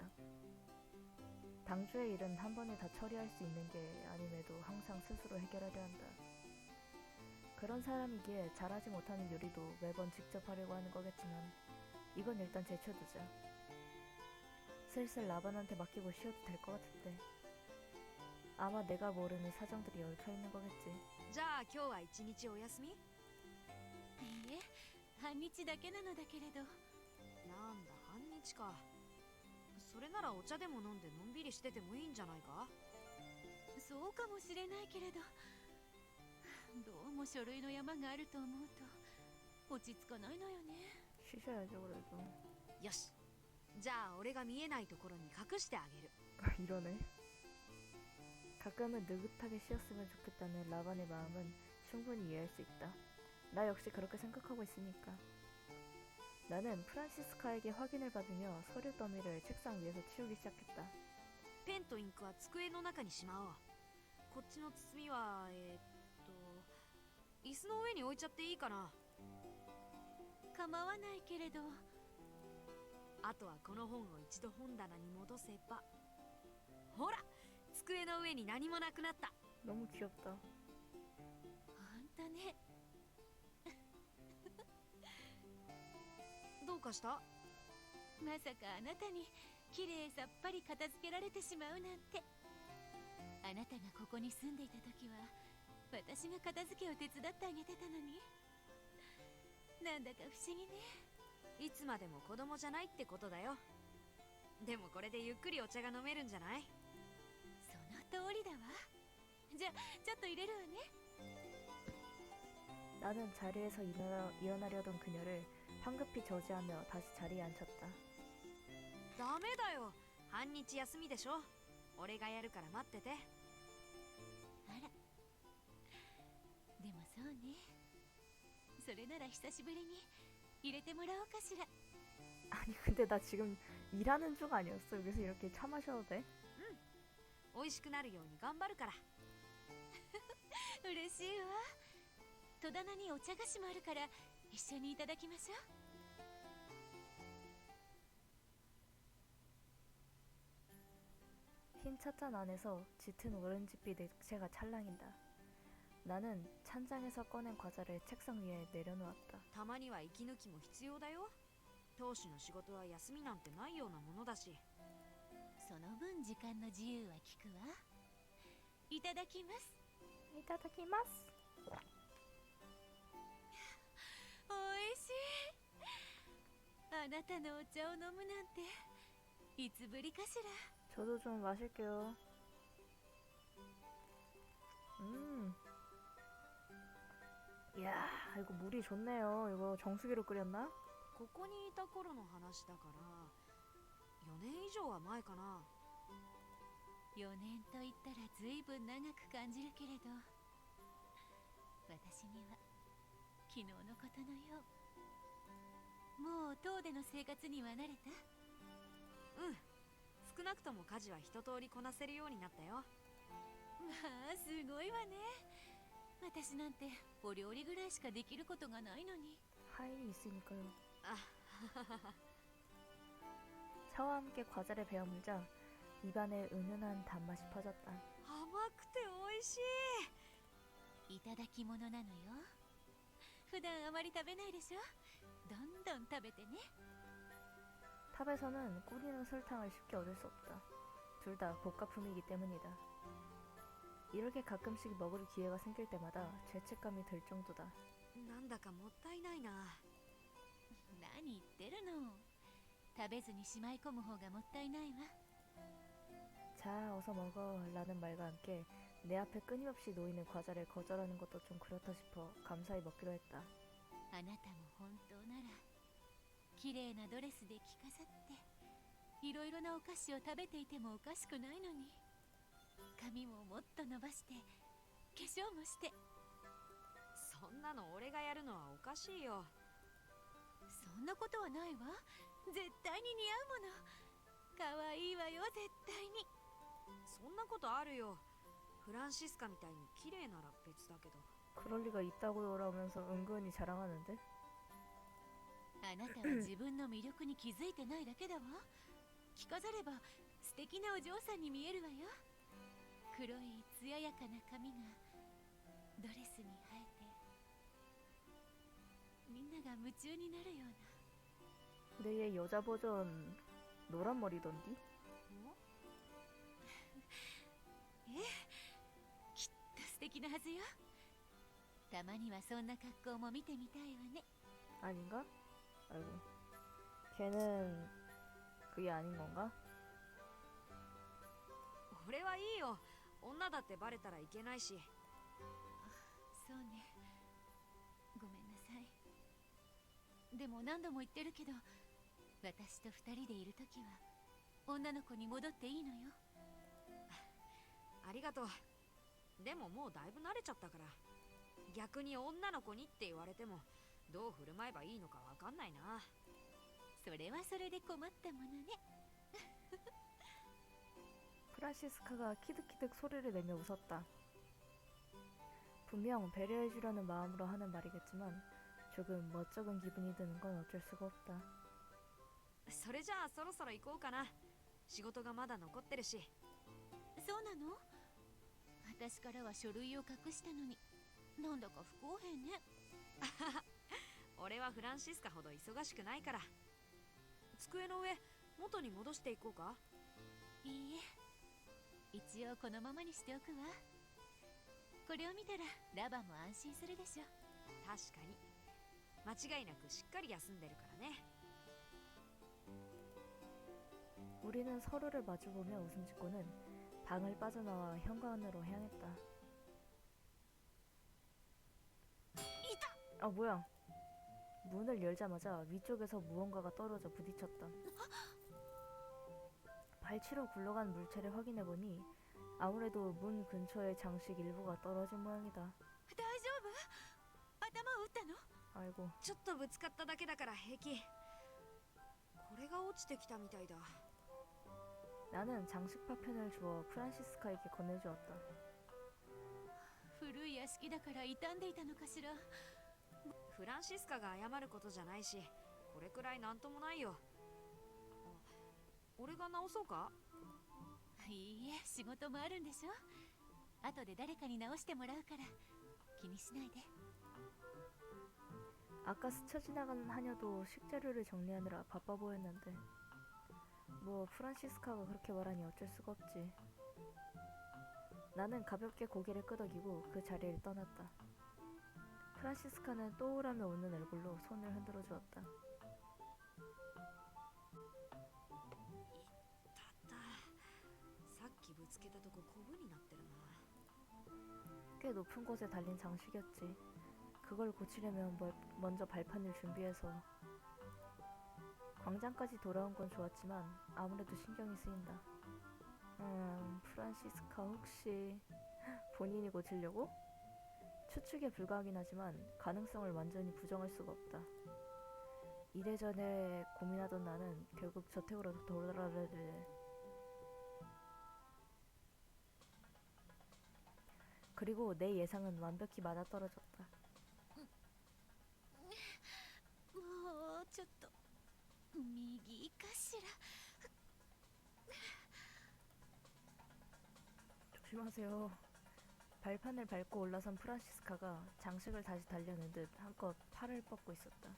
A: 당주의 일은 한 번에 다 처리할 수 있는 게 아님에도 항상 스스로 해결하려 한다. 그런 사람이기에 잘하지 못하는 요리도 매번 직접 하려고 하는 거겠지만 이건 일단 제쳐두자. 슬슬 라반한테 맡기고 쉬어도 될 것 같은데. 아마 내가 모르는 사정들이 얽혀 있는 거겠지.
C: じゃあ今日は一日お休み？
B: いいえ、半日だけなのだけれど。
C: なんだ半日か。それならお茶でも飲んでのんびりしててもいいんじゃないか？
B: そうかもしれないけれど、どうも書類の山があると思うと落ち着かないのよね。
A: 쉬셔야죠 그래도.
C: よし。じゃあ俺が見えないところに隠してあげる。
A: 이러네. 가끔은 느긋하게 쉬었으면 좋겠다는 라반의 마음은 충분히 이해할 수 있다. 나 역시 그렇게 생각하고 있으니까. 나는 프란시스카에게 확인을 받으며 서류 더미를 책상 위에서 치우기 시작했다.
C: ペンとインクは机の中にしまおう。こっちの包みは椅子の上に置いちゃっていいかな。
B: 構わないけれど。
C: あとはこの本を一度本棚に戻せば。ほら、机の上に何もなくなった。
A: 너무 귀엽다.
B: ほんとね。
C: どうかした？
B: まさかあなたにきれいさっぱり片付けられてしまうなんて。あなたがここに住んでいた時は私が片付けを手伝ってあげてたのに。なんだか不思議ね。
C: いつまでも子供じゃないってことだよ。でもこれでゆっくりお茶が飲めるんじゃない？
B: その通りだわ。じゃ、ちょっと入れるわね。
A: 나는 자리에서 일어나려던 그녀를 황급히 저지하며 다시 자리에 앉혔다.
C: ダメだよ。半日休みでしょ。俺がやるから待ってて。
B: あら。でもそうね。それなら久しぶりに入れてもらおうかしら。
A: 아니 근데 나 지금 일하는 중 아니었어? 여기서 이렇게 차 마셔도 돼?
C: 美味しくなるように頑張るから。
B: 嬉しいわ。戸棚にお茶菓子もあるから一緒にいただきましょう。
A: 흰 찻잔 안에서 짙은 오렌지빛 액체가 찰랑인다. 나는 찬장에서 꺼낸 과자를 책상 위에 내려놓았다.
C: たまには息抜きも必要だよ。当主の仕事は休みなんてないようなものだし。
B: その分時間の自由は利くわ。いただきます。
A: いただきます。
B: おいしい。あなたのお茶を飲むなんていつぶりかしら。
A: 저도 좀 마실게요. 이야, 이거 물이 좋네요. 이거 정수기로 끓였나?
C: ここにいた頃の話だから4年以上は前かな。
B: 4年と言ったらずいぶん長く感じるけれど、私には昨日のことのよう。もう塔での生活には慣れた？
C: うん。少なくとも家事は一通りこなせるようになったよ。
B: まあすごいわね。私なんてお料理ぐらいしかできることがないのに。
A: 하인이 있으니까요.
C: 아,
A: 차와 함께 과자를 베어 물자 입안에 은은한 단맛이 퍼졌다.
C: 甘くて美味しい。
B: いただき物なのよ。普段あまり食べないでしょ。どんどん食べてね。
A: 탑에서는 꿀이나 설탕을 쉽게 얻을 수 없다. 둘 다 고가품이기 때문이다. 이렇게 가끔씩 먹을 기회가 생길 때마다 죄책감이 들 정도다.
C: なんだかもったいないな。
B: 何言ってるの。食べずにしまい込む方がもったいないわ。
A: 자, 어서 먹어 라는 말과 함께 내 앞에 끊임없이 놓이는 과자를 거절하는 것도 좀 그렇다 싶어 감사히 먹기로 했다.
B: あなたも本当なら綺麗なドレスで着飾っていろいろなお菓子を食べていてもおかしくないのに。髪ももっと伸ばして化粧もして。
C: そんなの俺がやるのはおかしいよ。
B: そんなことはないわ。絶対に似合うもの。かわいいわよ絶対に。
C: そんなことあるよ。フランシスカみたいに綺麗なら別だけど。
A: 그럴 리가 있다고 돌아오면서 은근히 자랑하는데?
B: あなたは自分の魅力に気づいてないだけだわ。着飾れば素敵なお嬢さんに見えるわよ。黒い艶やかな髪がドレスに映えてみんなが夢中になるような。
A: 근데 얘 여자 버전 노란 머리던디?
B: きっと素敵なはずよ。たまにはそんな格好も見てみたいわね。
A: 아닌가? 아이고. 걔는 그게 아닌 건가?
C: 俺はいいよ。女だってバレたらいけないし。
B: そうね。ごめんなさい。でも何度も言ってるけど、私と二人でいるときは女の子に戻っていいのよ。
C: ありがとう。でももうだいぶ慣れちゃったから。逆に女の子にって言われてもどう振る舞えばいいのかわかんないな。
B: それはそれで困ったものね。
A: 프란시스카가 키득키득 소리를 내며 웃었다. 분명 배려해주려는 마음으로 하는 말이겠지만 조금 멋쩍은 기분이 드는 건 어쩔 수가 없다.
C: それじゃあそろそろ行こうかな。仕事がまだ残ってるし。
B: そうなの？私からは書類を隠したのに、なんだか不公平ね。
C: 俺はフランシスカほど忙しくないから。机の上元に戻していこうか。
B: いいえ、一応このままにしておくわ。これを見たらラバも安心するでしょ。
C: 確かに。間違いなくしっかり休んでるからね。
A: 우리는 서로를 마주보며 웃음 짓고는 방을 빠져나와 현관으로 향했다. 아 뭐야? 문을 열자마자 위쪽에서 무언가가 떨어져 부딪혔다. 발치로 굴러간 물체를 확인해보니 아무래도 문 근처의 장식 일부가 떨어진 모양이다.
B: 大丈夫？頭を打ったの？
A: 아이고.
C: ちょっとぶつかっただけだから平気。これが落ちてきたみたいだ。
A: 나는 장식 파편을 주워 프란시스카에게 건네주었다.
B: 古い屋敷だから傷んでいたのかしら。
C: フランシスカが謝ることじゃないし、これくらいなんともないよ。俺が直そうか？
B: いいえ、仕事もあるんでしょ。後で誰かに直してもらうから気にしないで。
A: 아까 스쳐 지나간 하녀도 식재료를 정리하느라 바빠 보였는데 뭐 프란시스카가 그렇게 말하니 어쩔 수가 없지. 나는 가볍게 고개를 끄덕이고 그 자리를 떠났다. 프란시스카는 또 오라며 웃는 얼굴로 손을 흔들어 주었다.
C: さっきぶつけたとこコブになってるな。
A: 꽤 높은 곳에 달린 장식이었지. 그걸 고치려면 먼저 발판을 준비해서. 광장까지 돌아온 건 좋았지만 아무래도 신경이 쓰인다. 프란시스카 혹시 본인이 고치려고? 추측에 불과하긴 하지만 가능성을 완전히 부정할 수가 없다. 이래저래 고민하던 나는 결국 저택으로 돌아가려. 그리고 내 예상은 완벽히 맞아떨어졌다.
B: もうちょっと右かしら。
A: 조심하세요. 발판을 밟고 올라선 프란시스카가 장식을 다시 달려는 듯 한껏 팔을 뻗고 있었다.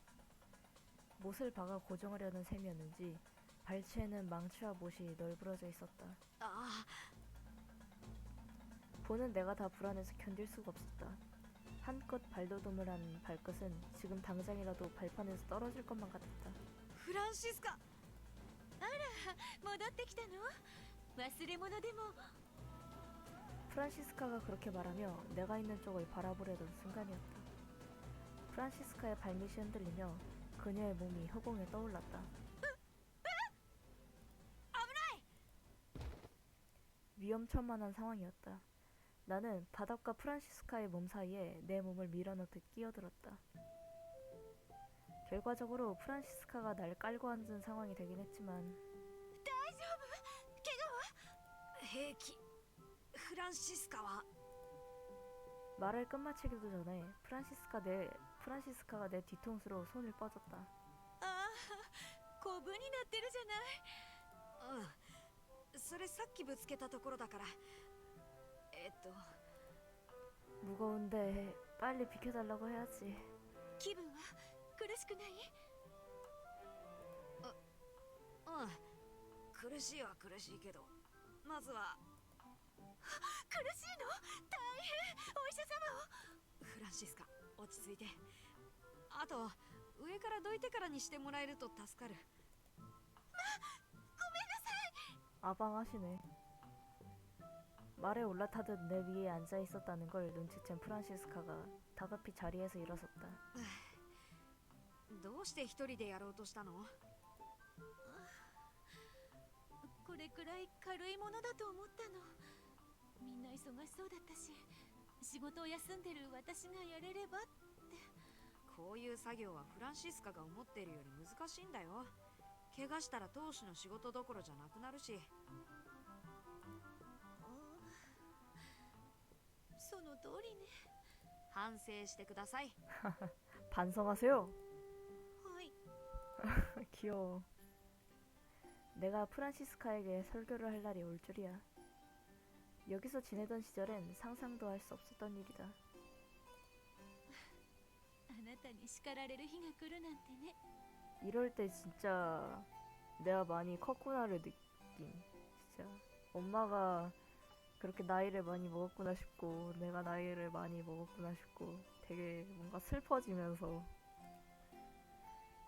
A: 못을 박아 고정하려는 셈이었는지 발치에는 망치와 못이 널브러져 있었다.
C: 아,
A: 보는 내가 다 불안해서 견딜 수가 없었다. 한껏 발돋움을 한 발끝은 지금 당장이라도 발판에서 떨어질 것만 같았다.
C: フランシスカ。
B: あら、戻ってきたの？忘れ物でも。
A: 프란시스카가 그렇게 말하며 내가 있는 쪽을 바라보려던 순간이었다. 프란시스카의 발밑이 흔들리며 그녀의 몸이 허공에 떠올랐다. 위험천만한 상황이었다. 나는 바닥과 프란시스카의 몸 사이에 내 몸을 밀어넣듯 끼어들었다. 결과적으로 프란시스카가 날 깔고 앉은 상황이 되긴 했지만
C: 平気。フランシスカは
A: 말을 끝마치기도 전에 프란시스카가 내 뒤통수로 손을 뻗었다.
B: ああ、コブになってるじゃない。
C: うん。それさっきぶつけたところだから。
A: 무거운데 빨리 비켜달라고 해야지.
B: 気分は苦しくない？
C: うん苦しいは苦しいけどまずは
B: 苦しいの？大変。お医者様を。
C: フランシスカ落ち着いて。あと上からどいてからにしてもらえると助かる。
A: 아방하시네. 말에 올라타듯 내 위에 앉아 있었다는 걸 눈치챈 프란시스카가 다급히 자리에서 일어섰다.
C: どうして一人でやろうとしたの？
B: これくらい軽いものだと思ったの。みんな忙しそうだったし、仕事を休んでる私がやれればって。
C: こういう作業はフランシスカが思っているより難しいんだよ。怪我したら当主の仕事どころじゃなくなるし。
B: その通りね。
C: 反省してください。
A: 반성하세요.
B: はい。
A: 귀여워. 내가 프란시스카에게 설교를 할 날이 올 줄이야. 여기서 지내던 시절엔 상상도 할 수 없었던 일이다.
B: あなたに叱られる日が来るなんてね。
A: 이럴 때 진짜 내가 많이 컸구나를 느낀. 진짜 엄마가 그렇게 나이를 많이 먹었구나 싶고 내가 나이를 많이 먹었구나 싶고 되게 뭔가 슬퍼지면서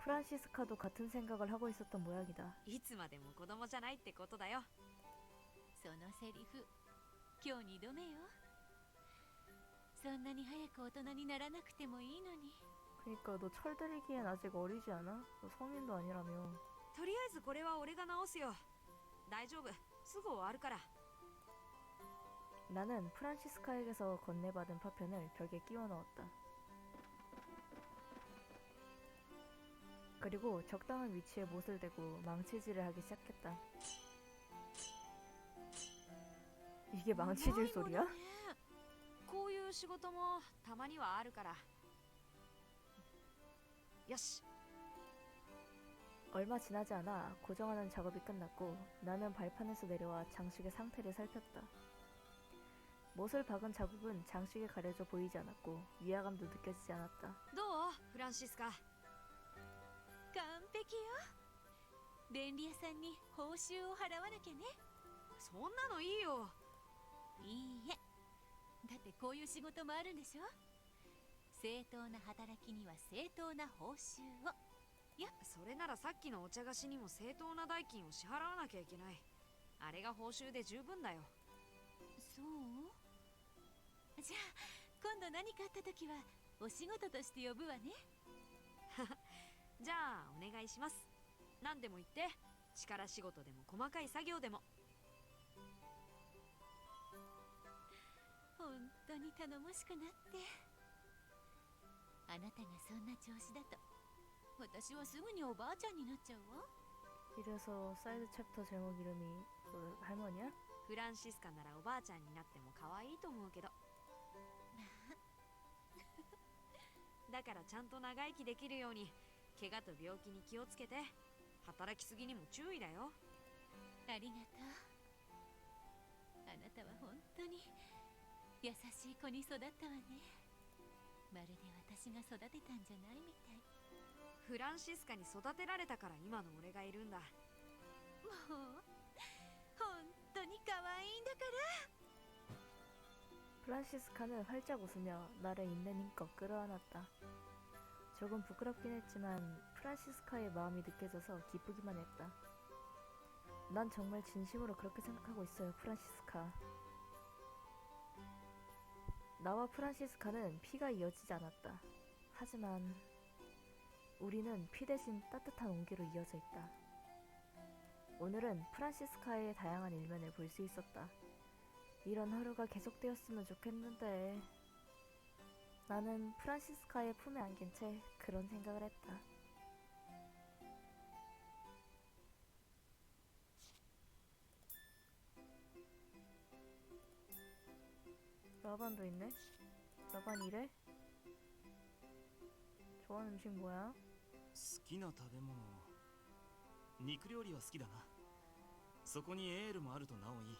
A: 프란시스카도 같은 생각을 하고 있었던 모양이다.
C: いつまでも子供じゃないってことだよ。
B: そのセリフ、今日2度目よ。そんなに早く大人にならなくてもいいのに。
A: 그니까 너 철들기엔 아직 어리지 않아? 너 성인도 아니라며.
C: とりあえずこれは俺が直すよ。大丈夫、すぐ終わるから。
A: 나는 프란시스카에게서 건네받은 파편을 벽에 끼워 넣었다. 그리고 적당한 위치에 못을 대고 망치질을 하기 시작했다. 이게 망치질 소리야?
C: こういう仕事もたまにはあるから。よし。
A: 얼마 지나지 않아 고정하는 작업이 끝났고 나는 발판에서 내려와 장식의 상태를 살폈다. 못을 박은 자국은 장식에 가려져 보이지 않았고 위화감도 느껴지지 않았다.
C: どう？フランシスカ。
B: 完璧よ。便利屋さんに報酬を払わなきゃね。
C: そんなのいいよ。
B: いいえ。だってこういう仕事もあるんでしょ。正当な働きには正当な報酬を。やっ、
C: それならさっきのお茶菓子にも正当な代金を支払わなきゃいけない。あれが報酬で十分だよ。
B: そう？じゃあ今度何かあった時はお仕事として呼ぶわね。
C: じゃあお願いします。何でも言って。力仕事でも細かい作業でも。
B: 本当に頼もしくなって。あなたがそんな調子だと私はすぐにおばあちゃんになっちゃうわ。
A: 이래서 사이드 챕터 제목 이름이 할머니야?
C: フランシスカならおばあちゃんになっても可愛いと思うけど。だからちゃんと長生きできるように怪我と病気に気をつけて。働きすぎにも注意だよ。
B: ありがとう。あなたは本当に優しい子に育ったわね。まるで私が育てたんじゃないみたい。
C: フランシスカに育てられたから今の俺がいるんだ。
B: もう本当に可愛いんだから。
A: 프란시스카는 활짝 웃으며 나를 있는 힘껏 끌어안았다. 조금 부끄럽긴 했지만 프란시스카의 마음이 느껴져서 기쁘기만 했다. 난 정말 진심으로 그렇게 생각하고 있어요, 프란시스카. 나와 프란시스카는 피가 이어지지 않았다. 하지만 우리는 피 대신 따뜻한 온기로 이어져 있다. 오늘은 프란시스카의 다양한 일면을 볼 수 있었다. 이런 하루가 계속되었으면 좋겠는데. 나는 프란시스카의 품에 안긴 채 그런 생각을 했다. 라반도 있네? 라반 이래? 좋아하는 음식 뭐야?
E: 好きな食べ物、肉料理は好きだな。そこにエールもあるとなおいい。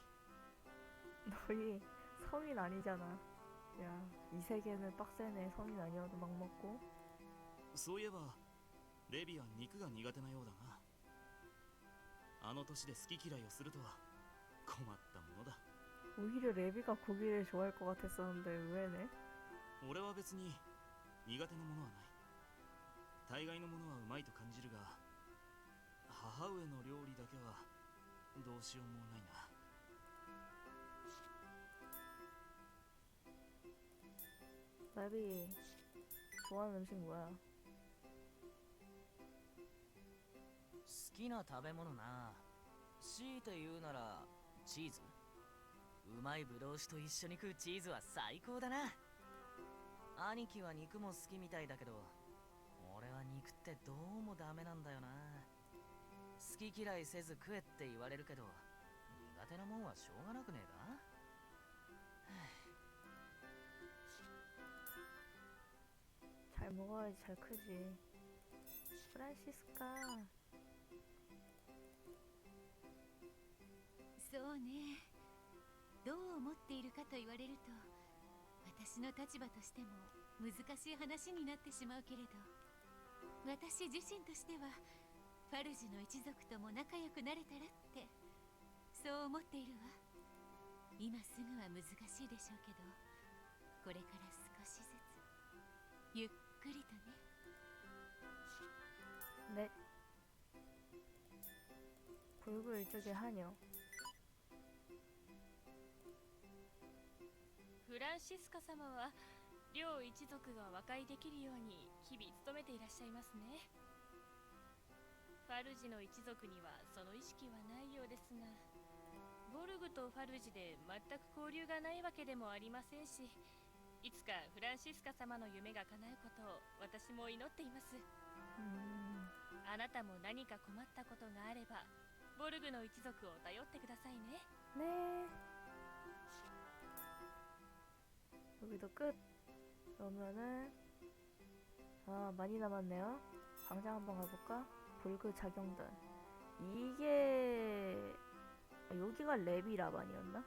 A: 너희 성인 아니잖아. 야, 이 세계는 빡세네. 성인 아니어도 막 먹고.
E: そういえばレビは肉が苦手なようだな。あの年で好き嫌いをするとは困ったものだ。
A: 오히려 레비가 고기를 좋아할 것 같았었는데 왜네?
E: 俺は別に苦手なものはない。大概のものはうまいと感じるが、母上の料理だけはどうしようもないな。
A: 레비 좋아하는 음식 뭐야?
L: 好きな食べ物な、強いて言うならチーズ。うまいブドウ酒と一緒に食うチーズは最高だな。兄貴は肉も好きみたいだけど、俺は肉ってどうもダメなんだよな。好き嫌いせず食えって言われるけど、苦手なもんはしょうがなくねえか。
A: 잘 먹어야지 잘 크지. 프란시스카.
B: そうね。どう思っているかと言われると、私の立場としても難しい話になってしまうけれど、私自身としてはファルジュの一族とも仲良くなれたらってそう思っているわ。今すぐは難しいでしょうけど、これから少しずつゆっくりとね。
A: 네. 불구일족의 하녀.
M: フランシスカ様は両一族が和解できるように日々努めていらっしゃいますね。ファルジの一族にはその意識はないようですが、ボルグとファルジで全く交流がないわけでもありませんし、いつかフランシスカ様の夢が叶うことを私も祈っています。あなたも何か困ったことがあればボルグの一族を頼ってくださいね。
A: 네. 여기도 끝. 그러면은 많이 남았네요. 광장 한번 가볼까? 불그 작용단. 이게 여기가 레비 라반이었나?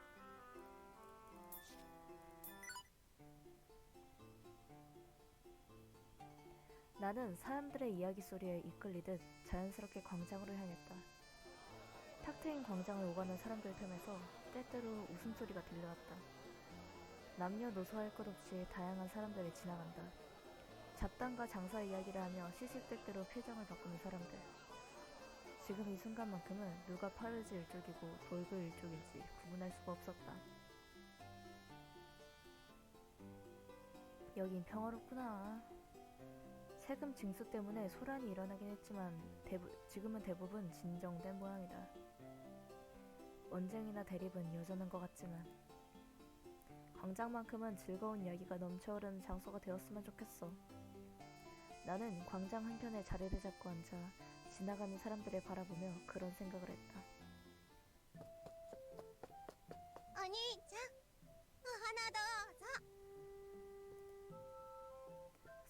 A: 나는 사람들의 이야기 소리에 이끌리듯 자연스럽게 광장으로 향했다. 탁 트인 광장을 오가는 사람들 틈에서 때때로 웃음소리가 들려왔다. 남녀노소 할 것 없이 다양한 사람들이 지나간다. 잡담과 장사 이야기를 하며 시시때때로 표정을 바꾸는 사람들. 지금 이 순간만큼은 누가 파르지 일족이고 볼그 일족인지 구분할 수가 없었다. 여긴 평화롭구나. 세금 징수 때문에 소란이 일어나긴 했지만 지금은 대부분 진정된 모양이다. 언쟁이나 대립은 여전한 것 같지만 광장만큼은 즐거운 이야기가 넘쳐흐르는 장소가 되었으면 좋겠어. 나는 광장 한켠에 자리를 잡고 앉아 지나가는 사람들을 바라보며 그런 생각을 했다.
J: お兄ちゃん、お花どうぞ。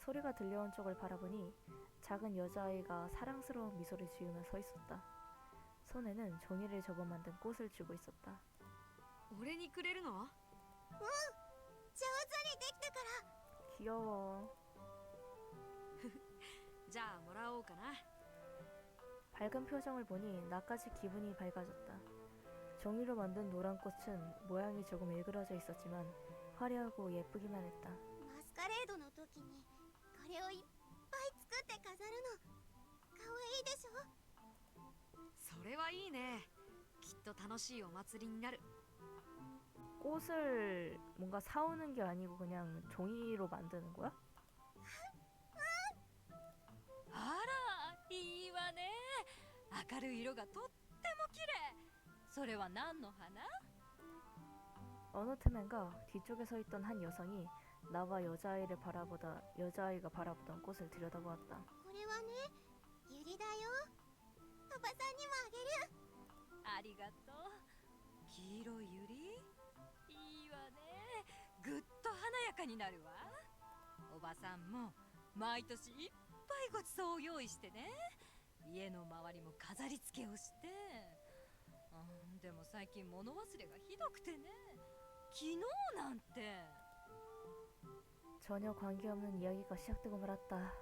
A: 소리가 들려온 쪽을 바라보니 작은 여자아이가 사랑스러운 미소를 지으며 서 있었다. 손에는 종이를 접어 만든 꽃을 쥐고 있었다.
C: 俺にくれるの？
J: うん、上手にできたから。
A: 귀여워.
C: じゃあもらおうかな。
A: 밝은 표정을 보니 나까지 기분이 밝아졌다. 종이로 만든 노란 꽃은 모양이 조금 일그러져 있었지만 화려하고 예쁘기만 했다.
J: マスカレードの時にこれをいっぱい作って飾るのかわいいでしょ。
C: それはいいね。きっと楽しいお祭りになる。
A: 꽃을 뭔가 사오는 게 아니고 그냥 종이로 만드는 거야?
B: あら、いいわね。明るい色がとっても綺麗。それは何の花？
A: 어느 틈엔가 뒤쪽에 서 있던 한 여성이 나와 여자아이가 바라보던 꽃을 들여다보았다.
J: これはね、ユリだよ。パパさんにもあげる。
B: ありがとう。黄色いユリ？いいわね。ぐっと華やかになるわ。おばさんも毎年いっぱいごちそうを用意してね。家の周りも飾り付けをして。でも最近物忘れがひどくてね。昨日なんて。
A: 전혀 관계없는 이야기가 시작되고 말았다.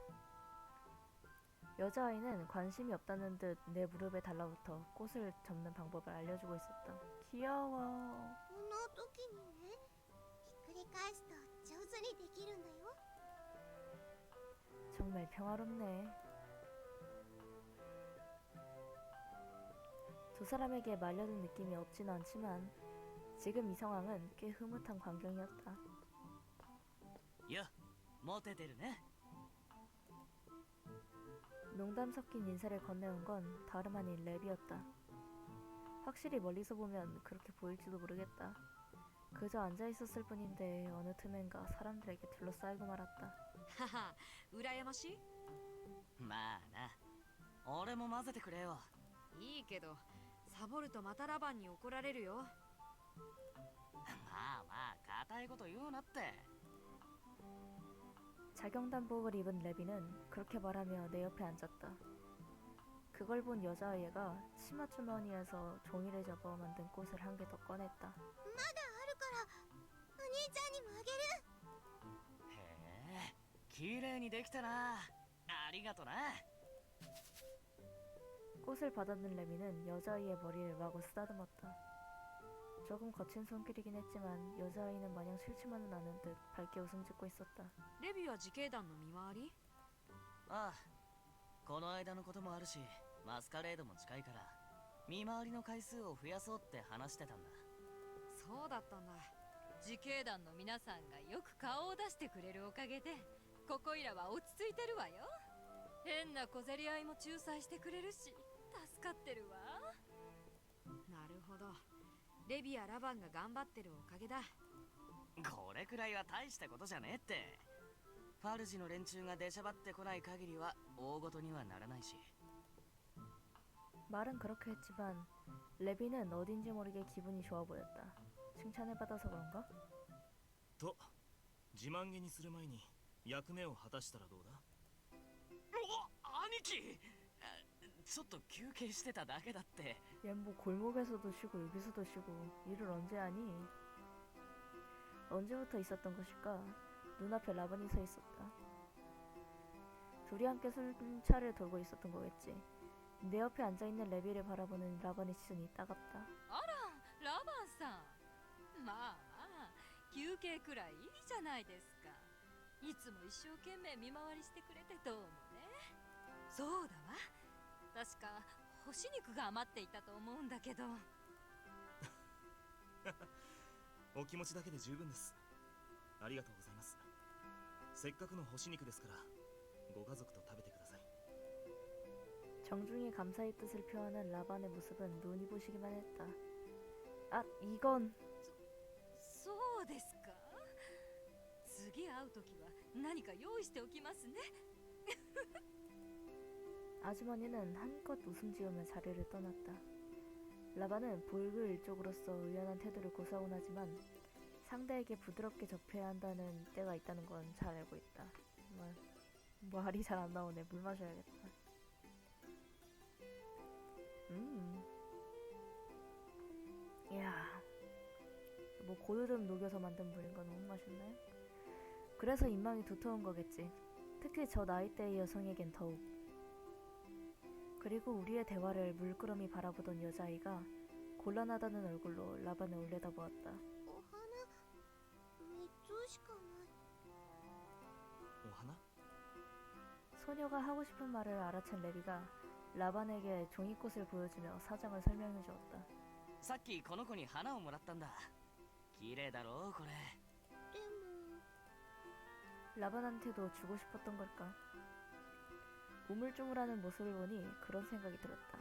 A: 여자아이는 관심이 없다는 듯 내 무릎에 달라붙어 꽃을 접는 방법을 알려주고 있었다. 귀여워.
N: この時にね、ひっくり返すと上手にできるんだよ。
A: 정말 평화롭네. 두 사람에게 말려든 느낌이 없지는 않지만 지금 이 상황은 꽤 흐뭇한 광경이었다.
L: 야, モテてるね.
A: 농담 섞인 인사를 건네온 건 다름 아닌 랩이었다. 확실히 멀리서 보면 그렇게 보일지도 모르겠다. 그저 앉아있었을 뿐인데 어느 틈엔가 사람들에게 둘러싸이고 말았다.
C: はは、羨ましい。
L: まあな、俺も混ぜてくれよ。
C: いいけど、サボるとまたラバンに怒られるよ。
L: まあまあ、固いこと言うなって。
A: 자경단복을 입은 레비는 그렇게 말하며 내 옆에 앉았다. 그걸 본 여자아이가 치마 주머니에서 종이를 접어 만든 꽃을 한 개 더 꺼냈다.
N: まだあるからお兄ちゃんにもあげる。
L: へえ、綺麗にできたな。ありがとな。
A: 꽃을 받아든 레미는 여자아이의 머리를 마구 쓰다듬었다. 조금 거친 손길이긴 했지만 여자아이는 마냥 싫지만은 않은 듯 밝게 웃음 짓고 있었다.
C: レビは自警団の見回り？
L: ああ、この間のこともあるし、マスカレードも近いから見回りの回数を増やそうって話してたんだ。
C: そうだったんだ。
O: 自警団の皆さんがよく顔を出してくれるおかげでここいらは落ち着いてるわよ。変な小競り合いも仲裁してくれるし助かってるわ。
C: なるほど。レビやラバンが頑張ってるおかげだ。
L: これくらいは大したことじゃねえって。ファルジの連中が出しゃばってこない限りは大ごとにはならないし。
A: 말은 그렇게 했지만 레비는 어딘지 모르게 기분이 좋아 보였다. 칭찬을 받아서 그런가?
D: と自慢げにする前に役目を果たしたらどうだ？
L: お、兄貴、ちょっと休憩してただけだって。
A: 얜 뭐 골목에서도 쉬고 여기서도 쉬고 일을 언제 하니? 언제부터 있었던 것일까? 눈앞에 라반이 서 있었다. 둘이 함께 술차를 돌고 있었던 거겠지. 내 옆에 앉아있는 레비를 바라보는 라반의 시선이 따갑다.
O: あら、ラバンさん。まあまあ、休憩くらいいいじゃないですか。いつも一生懸命見回りしてくれてどうもね。そうだわ。確か干し肉が余っていたと思うんだけど。
D: お気持ちだけで十分です。ありがとうございます。せっかくの干し肉ですからご家族と食べてください。
A: 정중히 감사의 뜻을 표하는 라반의 모습은 눈이 부시기만 했다. 아, 이건
O: そうですか。次会うときは何か用意しておきますね。
A: 아주머니는 한껏 웃음 지으며 자리를 떠났다. 라반은 불교일족으로서 의연한 태도를 고수하곤 하지만 상대에게 부드럽게 접해야 한다는 때가 있다는 건 잘 알고 있다. 말이 잘 안 나오네. 물 마셔야겠다. 이야, 뭐 고드름 녹여서 만든 물인가 너무 맛있네. 그래서 인망이 두터운 거겠지. 특히 저 나이대의 여성에겐 더욱. 그리고 우리의 대화를 물끄러미 바라보던 여자아이가 곤란하다는 얼굴로 라반을 올려다보았다.
N: お花3つしかない。
D: お花?
A: 소녀가 하고 싶은 말을 알아챈 레비가 라반에게 종이꽃을 보여주며 사정을 설명해 주었다.
L: さっきこの子に花をもらったんだ。綺麗だろこれ。
N: でも
A: 라반한테도 주고 싶었던 걸까? 우물쭈물하는 모습을 보니 그런 생각이 들었다.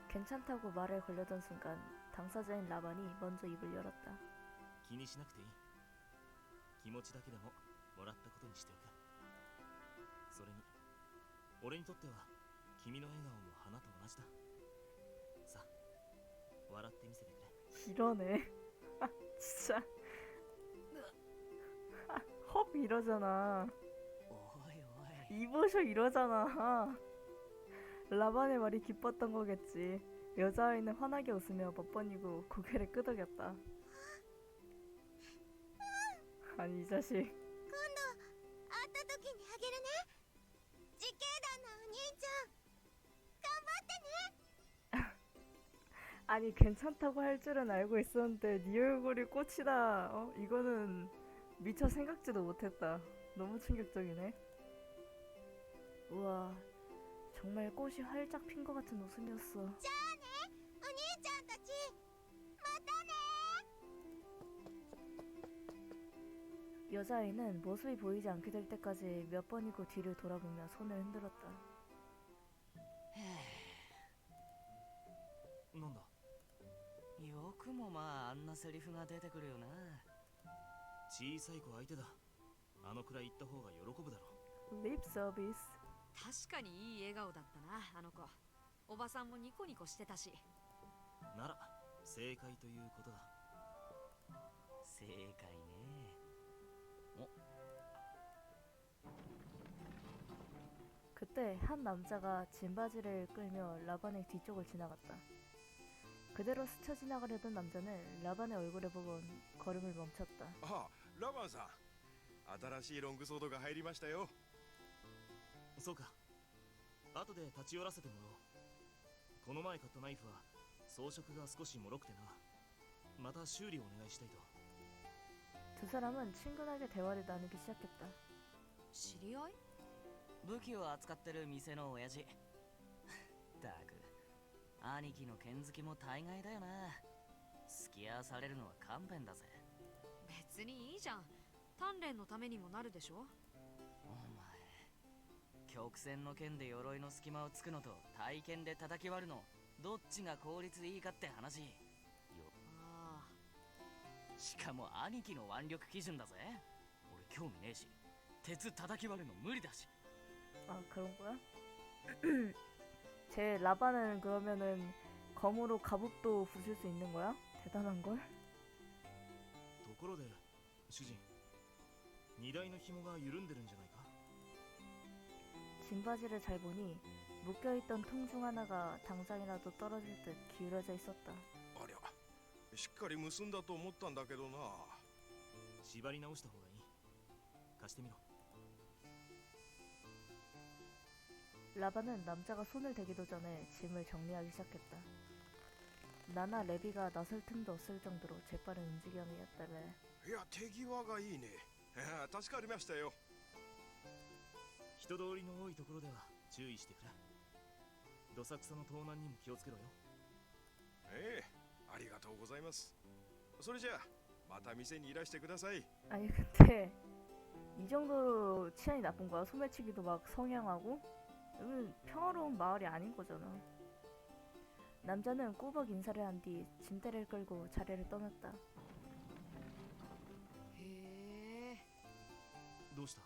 A: 괜찮다고 말을 걸려던 순간 당사자인 라반이 먼저 입을 열었다.
D: 気にしなくていい。気持ちだけでももらったことにしておく。それに俺にとっては君の笑顔も花と同じだ。さあ笑ってみせてくれ。
A: 이러네. 진짜. 헉 이러잖아. 이보셔 이러잖아. 라반의 말이 기뻤던 거겠지. 여자아이는 환하게 웃으며 몇 번이고 고개를 끄덕였다. 아니 이 자식.
N: 今度会った時にあげるね。自警団のお兄ちゃん。
A: 아니 괜찮다고 할 줄은 알고 있었는데 네 얼굴이 꽃이다. 이거는 미처 생각지도 못했다. 너무 충격적이네. 우와, 정말 꽃이 활짝 핀 것 같은 웃음이었어.
N: じゃあねお兄ちゃんたちまたね
A: 여자아이는 모습이 보이지 않게 될 때까지 몇 번이고 뒤를 돌아보며 손을 흔들었다.
F: なんだよくもまああんなセリフが出てくるよな。
D: 小さい子相手だ。あのくらい言った方が喜ぶだろう。
A: 립 서비스.
C: 確かにいい笑顔だったなあの子。おばさんもニコニコしてたし。
D: なら正解ということだ。
F: 正解ね。お
A: 그때 한 남자가 짐바지를 끌며 라반의 뒤쪽을 지나갔다. 그대로 스쳐 지나가려던 남자는 라반의 얼굴을 보곤 걸음을 멈췄다.
P: あ、ラバンさん。新しいロングソードが入りましたよ。
D: そうか。後で立ち寄らせてもらおう。この前買ったナイフは装飾が少し脆くてな。また修理をお願いしたいと。
A: 두 사람은 친근하게 대화를 나누기 시작했다.
C: 知り合い？
F: 武器を扱ってる店の親父。ったく兄貴の剣好きも大概だよな。付き合わされるのは勘弁だぜ。
C: 別にいいじゃん。鍛錬のためにもなるでしょ。
F: お前曲線の剣で鎧の隙間をつくのと体剣で叩き割るのどっちが効率いいかって話よ。
C: ああ。
F: しかも兄貴の腕力基準だぜ。俺興味ねえし鉄叩き割るの無理だし。
A: 아, 그런 거야? 제 라반은 그러면은 검으로 갑옷도 부술 수 있는 거야? 대단한 걸?
D: ところで主人、荷台の紐が緩んでるんじゃないか？
A: 짐바지를 잘 보니 묶여있던 통 중 하나가 당장이라도 떨어질 듯 기울어져 있었다.
P: ありゃ、しっかり結んだと思ったんだけどな。
D: 縛り直した方がいい。貸してみろ。
A: 라반은 남자가 손을 대기도 전에 짐을 정리하기 시작했다. 나나 레비가 나설 틈도 없을 정도로 재빠른 움직임이었다래.
P: いや、手際がいいね。助かりましたよ。
D: 人通りの多いところでは注意してくれ。どさくさの盗難にも気をつけろよ。
P: ええ、ありがとうございます。それじゃあまた店にいらしてください。
A: 아니 근데 이 정도로 치안이 나쁜 거야? 소매치기도 막 성향하고? 여기는 평화로운 마을이 아닌 거잖아. 남자는 꾸벅 인사를 한 뒤 짐대를 끌고 자리를 떠났다.
C: へえ。
D: どうした？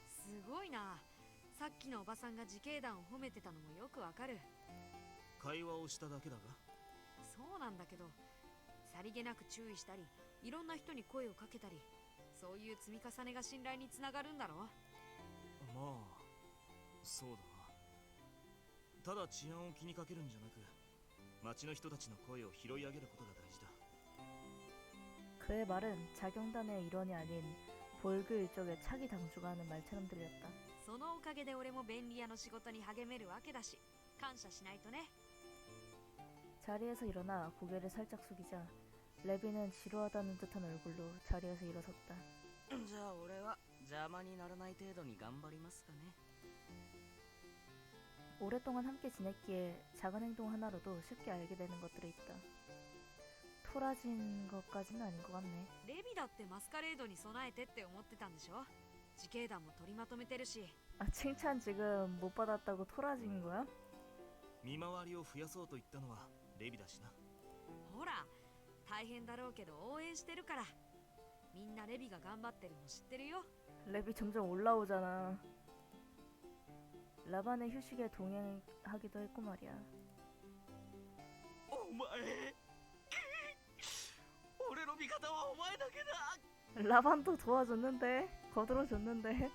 C: すごいな。さっきのおばさんが自警団を褒めてたのもよくわかる。
D: 会話をしただけだが。
C: そうなんだけど、さりげなく注意したり、いろんな人に声をかけたり、そういう積み重ねが信頼につながるんだろ。
D: まあ、そうだな。ただ治安を気にかけるんじゃなく、町の人たちの声を拾い上げることが大事だ。
A: 그의 말은 자경단의 일원이 아닌 볼그 일족의 차기 당주가 하는 말처럼 들렸다.
C: そのおかげで俺も便利屋の仕事に励めるわけだし、感謝しないとね。
A: 자리에서 일어나 고개를 살짝 숙이자 레비는 지루하다는 듯한 얼굴로 자리에서 일어섰다.
F: じゃあ俺は邪魔にならない程度に頑張りますかね。
A: 오랫동안 함께 지냈기에 작은 행동 하나로도 쉽게 알게 되는 것들이 있다. 토라진 것까지는 아닌 것 같네.
C: レビだってマスカレードに備えてって思ってたんでしょ。自警団も取りまとめてるし。
A: 아, 칭찬 지금 못 받았다고 토라진 거야?
D: 見回りを増やそうと言ったのはレビだしな。
C: ほら、大変だろうけど応援してるから。みんなレビが頑張ってるの知ってるよ。
A: 랩이 점점 올라오잖아. 라반의 휴식에 동행하기도 했고 말이야.
F: お前俺の味方はお前だけだ。
A: 라반도 도와줬는데? 거들어줬는데?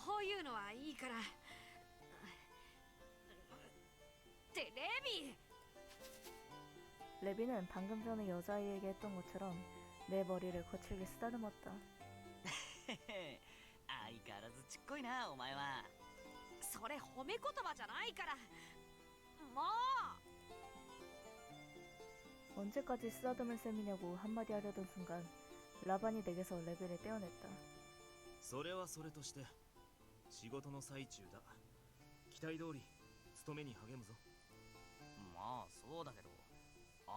C: そういうのはいいから。ってレビ!
A: 레비는 방금 전에 여자아이에게 했던 것처럼 내 머리를 거칠게 쓰다듬었다.
F: 相変わらずちっこいなお前は。
C: それ褒め言葉じゃないから。もう
A: 언제까지 쓰다듬을 셈이냐고 한마디 하려던 순간 라반이 내게서 레벨을 떼어냈다.
D: それはそれとして仕事の最中だ。期待通り勤めに励むぞ。
L: まあそうだけど、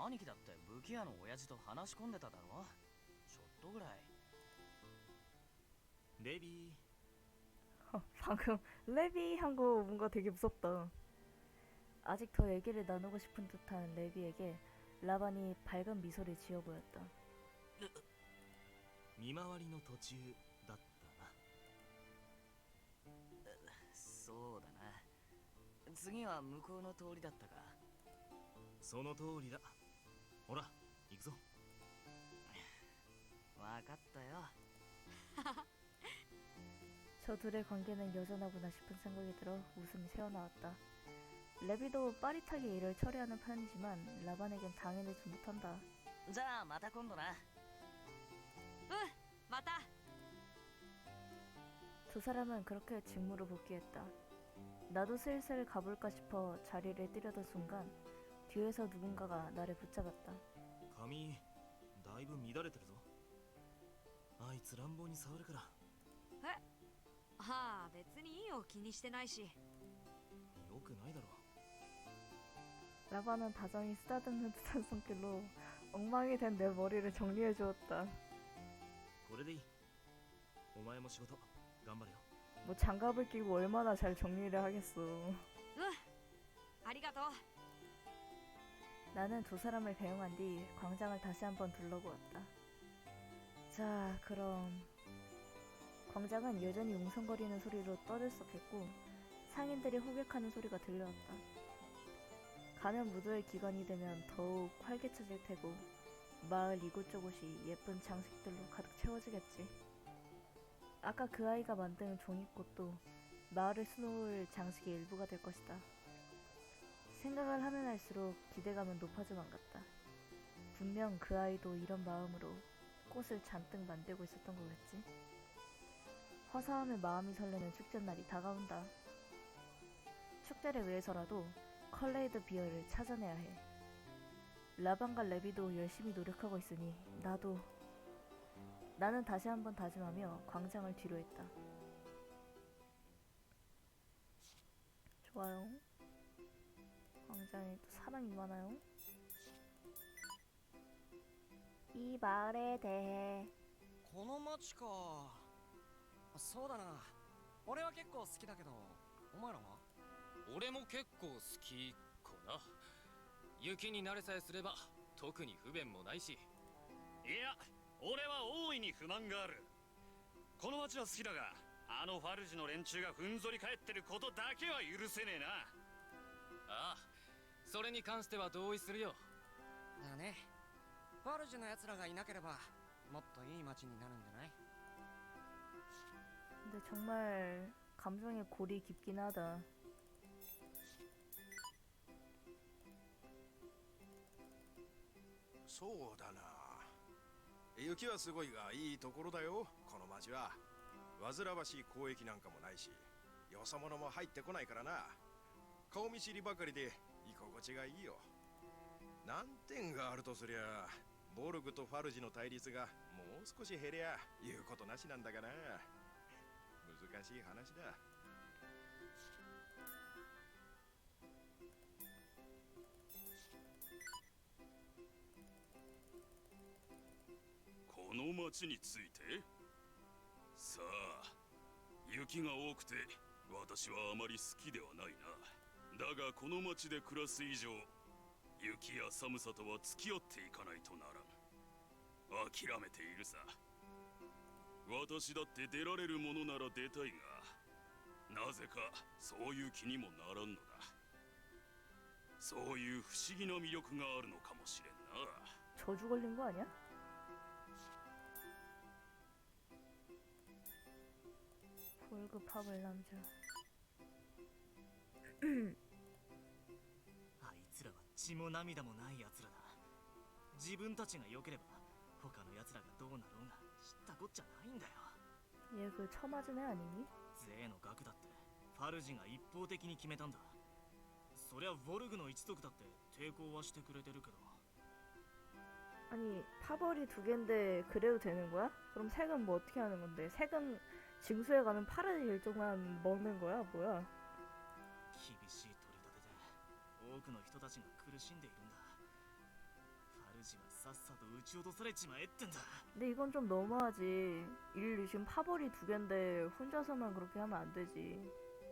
L: 兄貴だって武器屋の親父と話し込んでただろ。ちょっとぐらい。
D: レビ
A: 방금 레비 한 거 뭔가 되게 무섭다. 아직 더 얘기를 나누고 싶은 듯한 레비에게 라반이 밝은 미소를 지어 보였다.
D: 見回りの途中だったな。
L: そうだな。次は向こうの通りだったか。
D: その通りだ。ほら行くぞ。
L: わかったよ。
A: 저 둘의 관계는 여전하구나 싶은 생각이 들어 웃음이 새어나왔다. 레비도 빠릿하게 일을 처리하는 편이지만 라반에겐 당해내지 못한다.
L: じゃあまた今度な。
C: また。
A: 두 사람은 그렇게 직무로 복귀했다. 나도 슬슬 가볼까 싶어 자리를 뜨려던 순간 뒤에서 누군가가 나를 붙잡았다.
D: 髪だいぶ乱れてるぞ。あいつ乱暴に触るから。
C: え、はあ別にいいよ、気にしてないし。
D: よくないだろ。
A: 라반은 다정히 쓰다듬는 듯한 손길로 엉망이 된 내 머리를 정리해 주었다.
D: これでいい。お前も仕事頑張れよ。
A: 뭐 장갑을 끼고 얼마나 잘 정리를 하겠어.
C: ありがとう。
A: 나는 두 사람을 배웅한 뒤 광장을 다시 한번 둘러보았다. 자, 그럼 광장은 여전히 웅성거리는 소리로 떠들썩했고 상인들이 호객하는 소리가 들려왔다. 가면 무도의 기간이 되면 더욱 활기차질 테고 마을 이곳저곳이 예쁜 장식들로 가득 채워지겠지. 아까 그 아이가 만든 종이꽃도 마을을 수놓을 장식의 일부가 될 것이다. 생각을 하면 할수록 기대감은 높아져만 갔다. 분명 그 아이도 이런 마음으로 꽃을 잔뜩 만들고 있었던 거겠지. 화사함에 마음이 설레는 축제날이 다가온다. 축제를 위해서라도 컬레이드 비어를 찾아내야 해. 라반과 레비도 열심히 노력하고 있으니 나는 다시 한번 다짐하며 광장을 뒤로했다. 좋아요. 광장에 또 사람이 많아요. 이 마을에 대해
I: この町か。そうだな。俺は結構好きだけど、お前らは？俺も結構好きかな。雪に慣れさえすれば特に不便もないし。いや、俺は大いに不満がある。この町は好きだが、あのファルジの連中がふんぞり返ってることだけは許せねえな。ああ、それに関しては同意するよ。だね。ファルジの奴らがいなければもっといい町になるんじゃない？
A: 근데 정말 감정의 골이 깊긴 하다.
P: そうだな。雪はすごいがいいところだよ、この町は。煩わしい交易なんかもないし、よそ者も入ってこないからな。顔見知りばかりで居心地がいいよ。難点があるとすりゃ、ボルグとファルジの対立がもう少し減りゃ言うことなしなんだがな。難しい話だ。
Q: この町について？さあ、雪が多くて私はあまり好きではないな。だがこの町で暮らす以上、雪や寒さとは付き合っていかないとならん。諦めているさ。私だって出られるものなら出たいが、なぜかそういう気にもならんのだ。そういう不思議な魅力があるのかもしれんな。
A: 저주 걸린 거 아니야? 볼급합을 남자.
L: あいつらは血も涙もない奴らだ。自分たちが良ければ他の奴らがどうなろうが知ったこっちゃないんだよ。
A: 얘 그 처맞은 애 아니니?
L: 税の額だってファルジが一方的に決めたんだ。そりゃヴォルグの一族だって抵抗はしてくれてるけど。
A: 아니 파벌이 2개인데 그래도 되는 거야? 그럼 색은 뭐 어떻게 하는 건데? 색은 징수에 가면 파란 일종만 먹는 거야? 뭐야?
I: 厳しい取り立てで多くの人たちが苦しんでいるんだ。ファルジはさっさと撃ち落とされちまえってんだ。
A: 근데 이건 좀 너무하지. 지금 파벌이 2개인데 혼자서만 그렇게 하면 안 되지.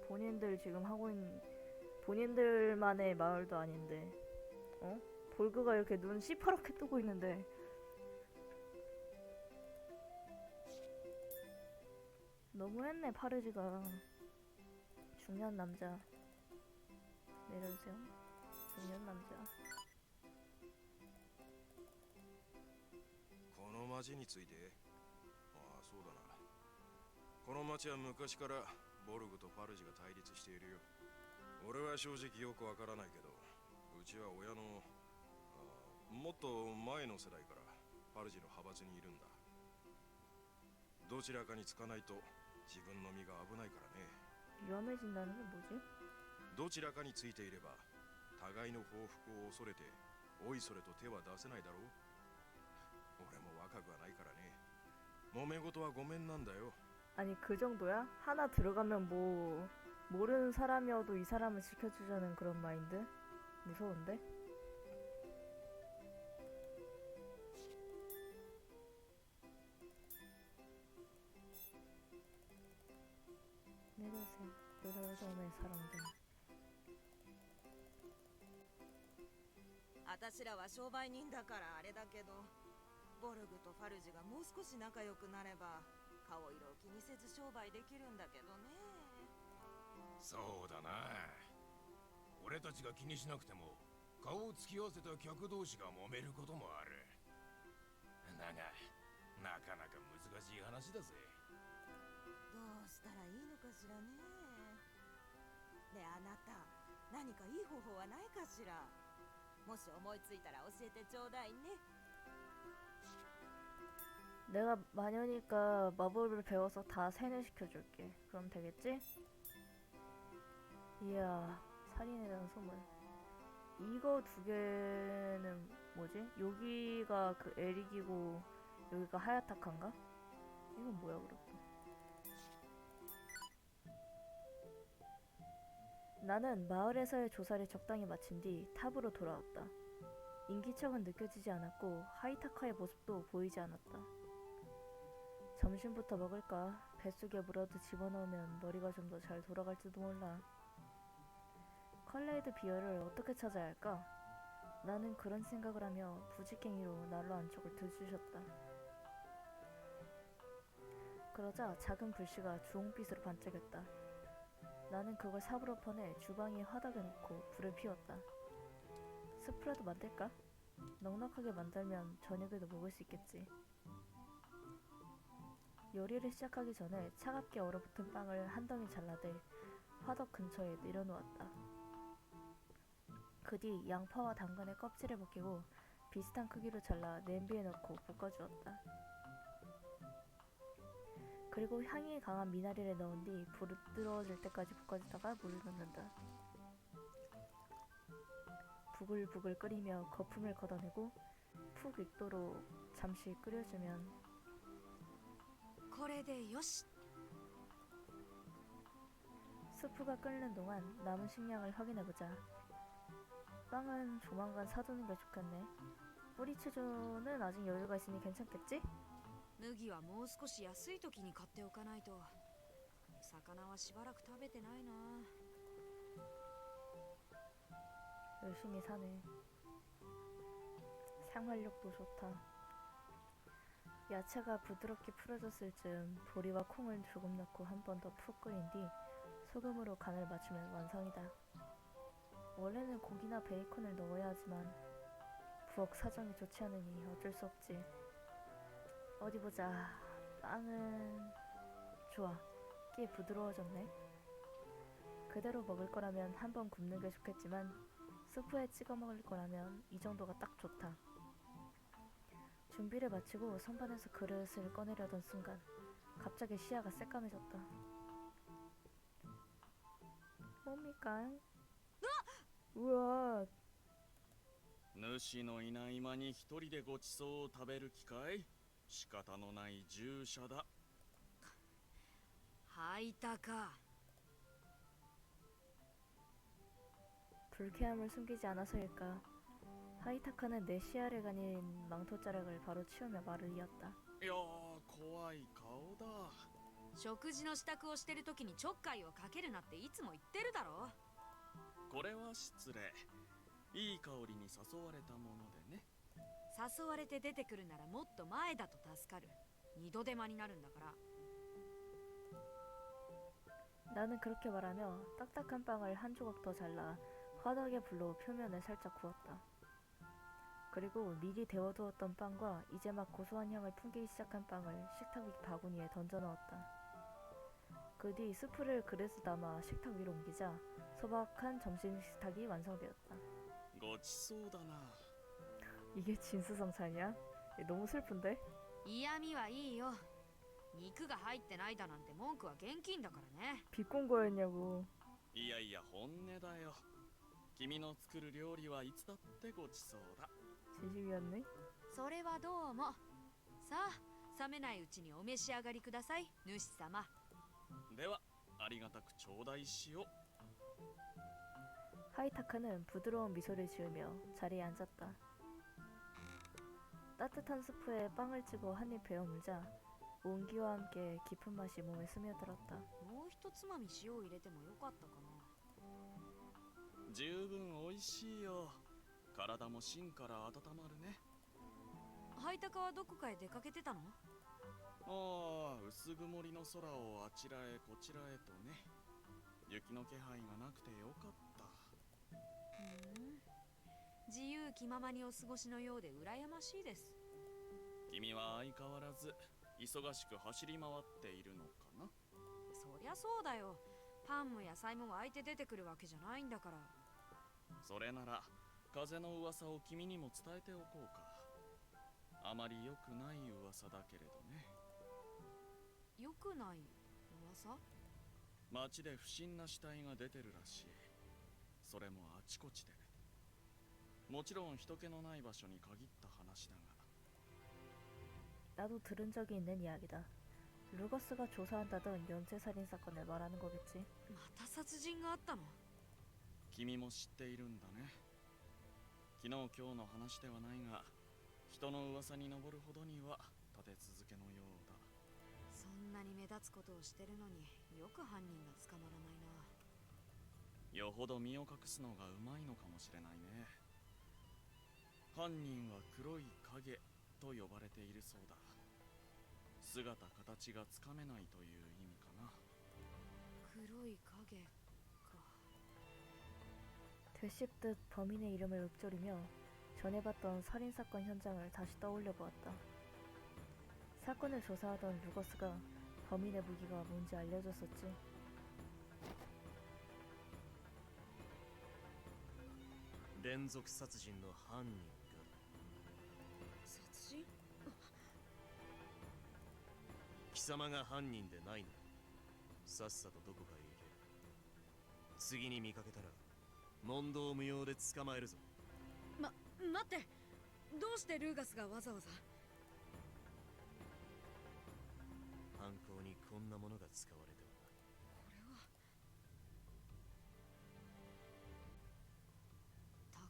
A: 본인들 지금 하고 있는 본인들만의 마을도 아닌데. 어? 볼그가 이렇게 눈 시퍼렇게 뜨고 있는데. 너무했네 파르지가. 중년 남자. 내려주세요. 중년 남자.
P: この町について。ああ、そうだな。この町は昔からボルグとファルジが対立しているよ。俺は正直よくわからないけど、うちは親のもっと前の世代からファルジの派閥にいるんだ。どちらかにつかないと自分の身が危ないからね。
A: 위험해진다는 게 뭐지?
P: どちらかについていれば互いの報復を恐れておいそれと手は出せないだろう。俺も若くはないからね。揉め事はごめんなんだよ。
A: 아니 그 정도야? 하나 들어가면 뭐 모르는 사람이어도 이 사람을 지켜주자는 그런 마인드? 무서운데? 내려오세요. 요즘의 사람들.
C: 私らは商売人だからあれだけど、ボルグとファルジがもう少し仲良くなれば顔色を気にせず商売できるんだけどね。
R: そうだな。俺たちが気にしなくても顔を突き合わせた客同士が揉めることもある。だがなかなか難しい話だぜ。
C: どうしたらいいのかしらね。で、あなた何かいい方法はないかしら。もし思いついたら教えてちょうだいね。
A: 내가 마녀니까 마법을 배워서 다 세뇌시켜줄게. 그럼 되겠지? 이야, 살인에 대한 소문. 이거 2개는 뭐지? 여기가 그 에릭이고 여기가 하야타카인가? 이건 뭐야 그럼? 나는 마을에서의 조사를 적당히 마친 뒤 탑으로 돌아왔다. 인기척은 느껴지지 않았고 하이타카의 모습도 보이지 않았다. 점심부터 먹을까? 뱃속에 뭐라도 집어넣으면 머리가 좀 더 잘 돌아갈지도 몰라. 컬레이드 비어를 어떻게 찾아야 할까? 나는 그런 생각을 하며 부지깽이로 난로 안쪽을 들쑤셨다. 그러자 작은 불씨가 주홍빛으로 반짝였다. 나는 그걸 삽으로 퍼내 주방위 화덕에 놓고 불을 피웠다. 스프라도 만들까? 넉넉하게 만들면 저녁에도 먹을 수 있겠지. 요리를 시작하기 전에 차갑게 얼어붙은 빵을 한 덩이 잘라내 화덕 근처에 내려놓았다. 그 뒤 양파와 당근의 껍질을 벗기고 비슷한 크기로 잘라 냄비에 넣고 볶아주었다. 그리고 향이 강한 미나리를 넣은 뒤 불이 뜨거워질 때까지 볶아주다가 물을 넣는다. 부글부글 끓이며 거품을 걷어내고 푹 익도록 잠시 끓여주면
C: これでよし。
A: 스프가 끓는 동안 남은 식량을 확인해보자. 빵은 조만간 사두는 게 좋겠네. 뿌리체조는 아직 여유가 있으니 괜찮겠지?
C: 麦はもう少し安い時に買っておかないと。魚はしばらく食べてないな。
A: 열심히 사네. 생활력도 좋다. 야채가 부드럽게 풀어졌을 즈음 보리와 콩을 조금 넣고 한 번 더 푹 끓인 뒤 소금으로 간을 맞추면 완성이다. 원래는 고기나 베이컨을 넣어야 하지만 부엌 사정이 좋지 않으니 어쩔 수 없지. 어디 보자. 빵은 좋아. 꽤 부드러워졌네. 그대로 먹을 거라면 한 번 굽는 게 좋겠지만 스프에 찍어 먹을 거라면 이 정도가 딱 좋다. 준비를 마치고 선반에서 그릇을 꺼내려던 순간 갑자기 시야가 새까매졌다. 뭡니까? 우와.
E: 主のいない間に一人でごちそうを食べる機会？仕方のない従者だ。
C: ハイタカ。
A: 불쾌함을 숨기지 않아서일까. 하이타카는 내 시야를 가린 망토자락을 바로 치우며 말을 이었다.
E: いやー、怖い顔だ。
C: 食事の支度をしてる時にちょっかいをかけるなっていつも言ってるだろ。
E: これは失礼。いい香りに誘われたものでね。
C: 誘われて出てくるならもっと前だと助かる。二度手間になるんだから。
A: 나는 그렇게 말하며 딱딱한 빵을 한 조각 더 잘라 화덕의 불로 표면을 살짝 구웠다. 그리고 미리 데워두었던 빵과 이제 막 고소한 향을 풍기기 시작한 빵을 식탁 위 바구니에 던져 넣었다. 그 뒤 스프를 그릇에 담아 식탁 위로 옮기자 소박한 점심 식탁이 완성되었다.
E: ごちそうだな。
A: 이게 진수성찬이야? 너무 슬픈데?
C: 嫌味はいいよ。肉が入ってないだなんて文句は現金だからね。
A: 비꼰 거였냐고.
E: いやいや、本音だよ。君の作る料理はいつだってごちそうだ。
A: 진심이었네?
C: それはどうも。さあ、冷めないうちにお召し上がりください、主様。
E: では、ありがたく頂戴しよう。
A: 하이타카는 부드러운 미소를 지으며 자리에 앉았다. 따뜻한 스프에 빵을 집어 한 입 베어 물자 온기와 함께 깊은 맛이 몸에 스며들었다.
C: もう一つまみ塩を入れてもよかったかな。
E: 十分美味しいよ。体も芯から温まるね。
C: ハイタカはどこかへ出かけてたの？
E: ああ、薄曇りの空をあちらへこちらへとね。雪の気配がなくてよかった。
C: 自由気ままにお過ごしのようで羨ましいです。
E: 君は相変わらず忙しく走り回っているのかな？
C: そりゃそうだよ。パンも野菜も湧いて出てくるわけじゃないんだから。
E: それなら風の噂を君にも伝えておこうか。あまり良くない噂だけれどね。
C: 良くない噂？
E: 町で不審な死体が出てるらしい。それもあちこちで。もちろん人気のない場所に限った話だが。
A: 나도 들은 적이 있는 이야기다. 루거스가 조사한다던 연쇄살인 사건을 말하는 거겠지.
C: また殺人があったの？
E: 君も知っているんだね。昨日今日の話ではないが、人の噂に上るほどには立て続けのようだ。
C: そんなに目立つことをしてるのによく犯人が捕まらないな。
E: よほど身を隠すのがうまいのかもしれないね。犯人は黒い影と呼ばれているそうだ。姿形がつかめないという意味かな。
C: 黒い影か。
A: 되씹듯 범인의 이름을 읊조리며 전에 봤던 살인사건 현장을 다시 떠올려 보았다. 사건을 조사하던 루거스가 범인의 무기가 뭔지 알려줬었지.
D: 連続殺人の犯人が。
C: 殺人？
D: 貴様が犯人でないの？さっさとどこかへ行け。次に見かけたら問答無用で捕まえるぞ。
C: 待って、どうしてルーガスがわざわざ？
D: 犯行にこんなものが使われては。
C: これは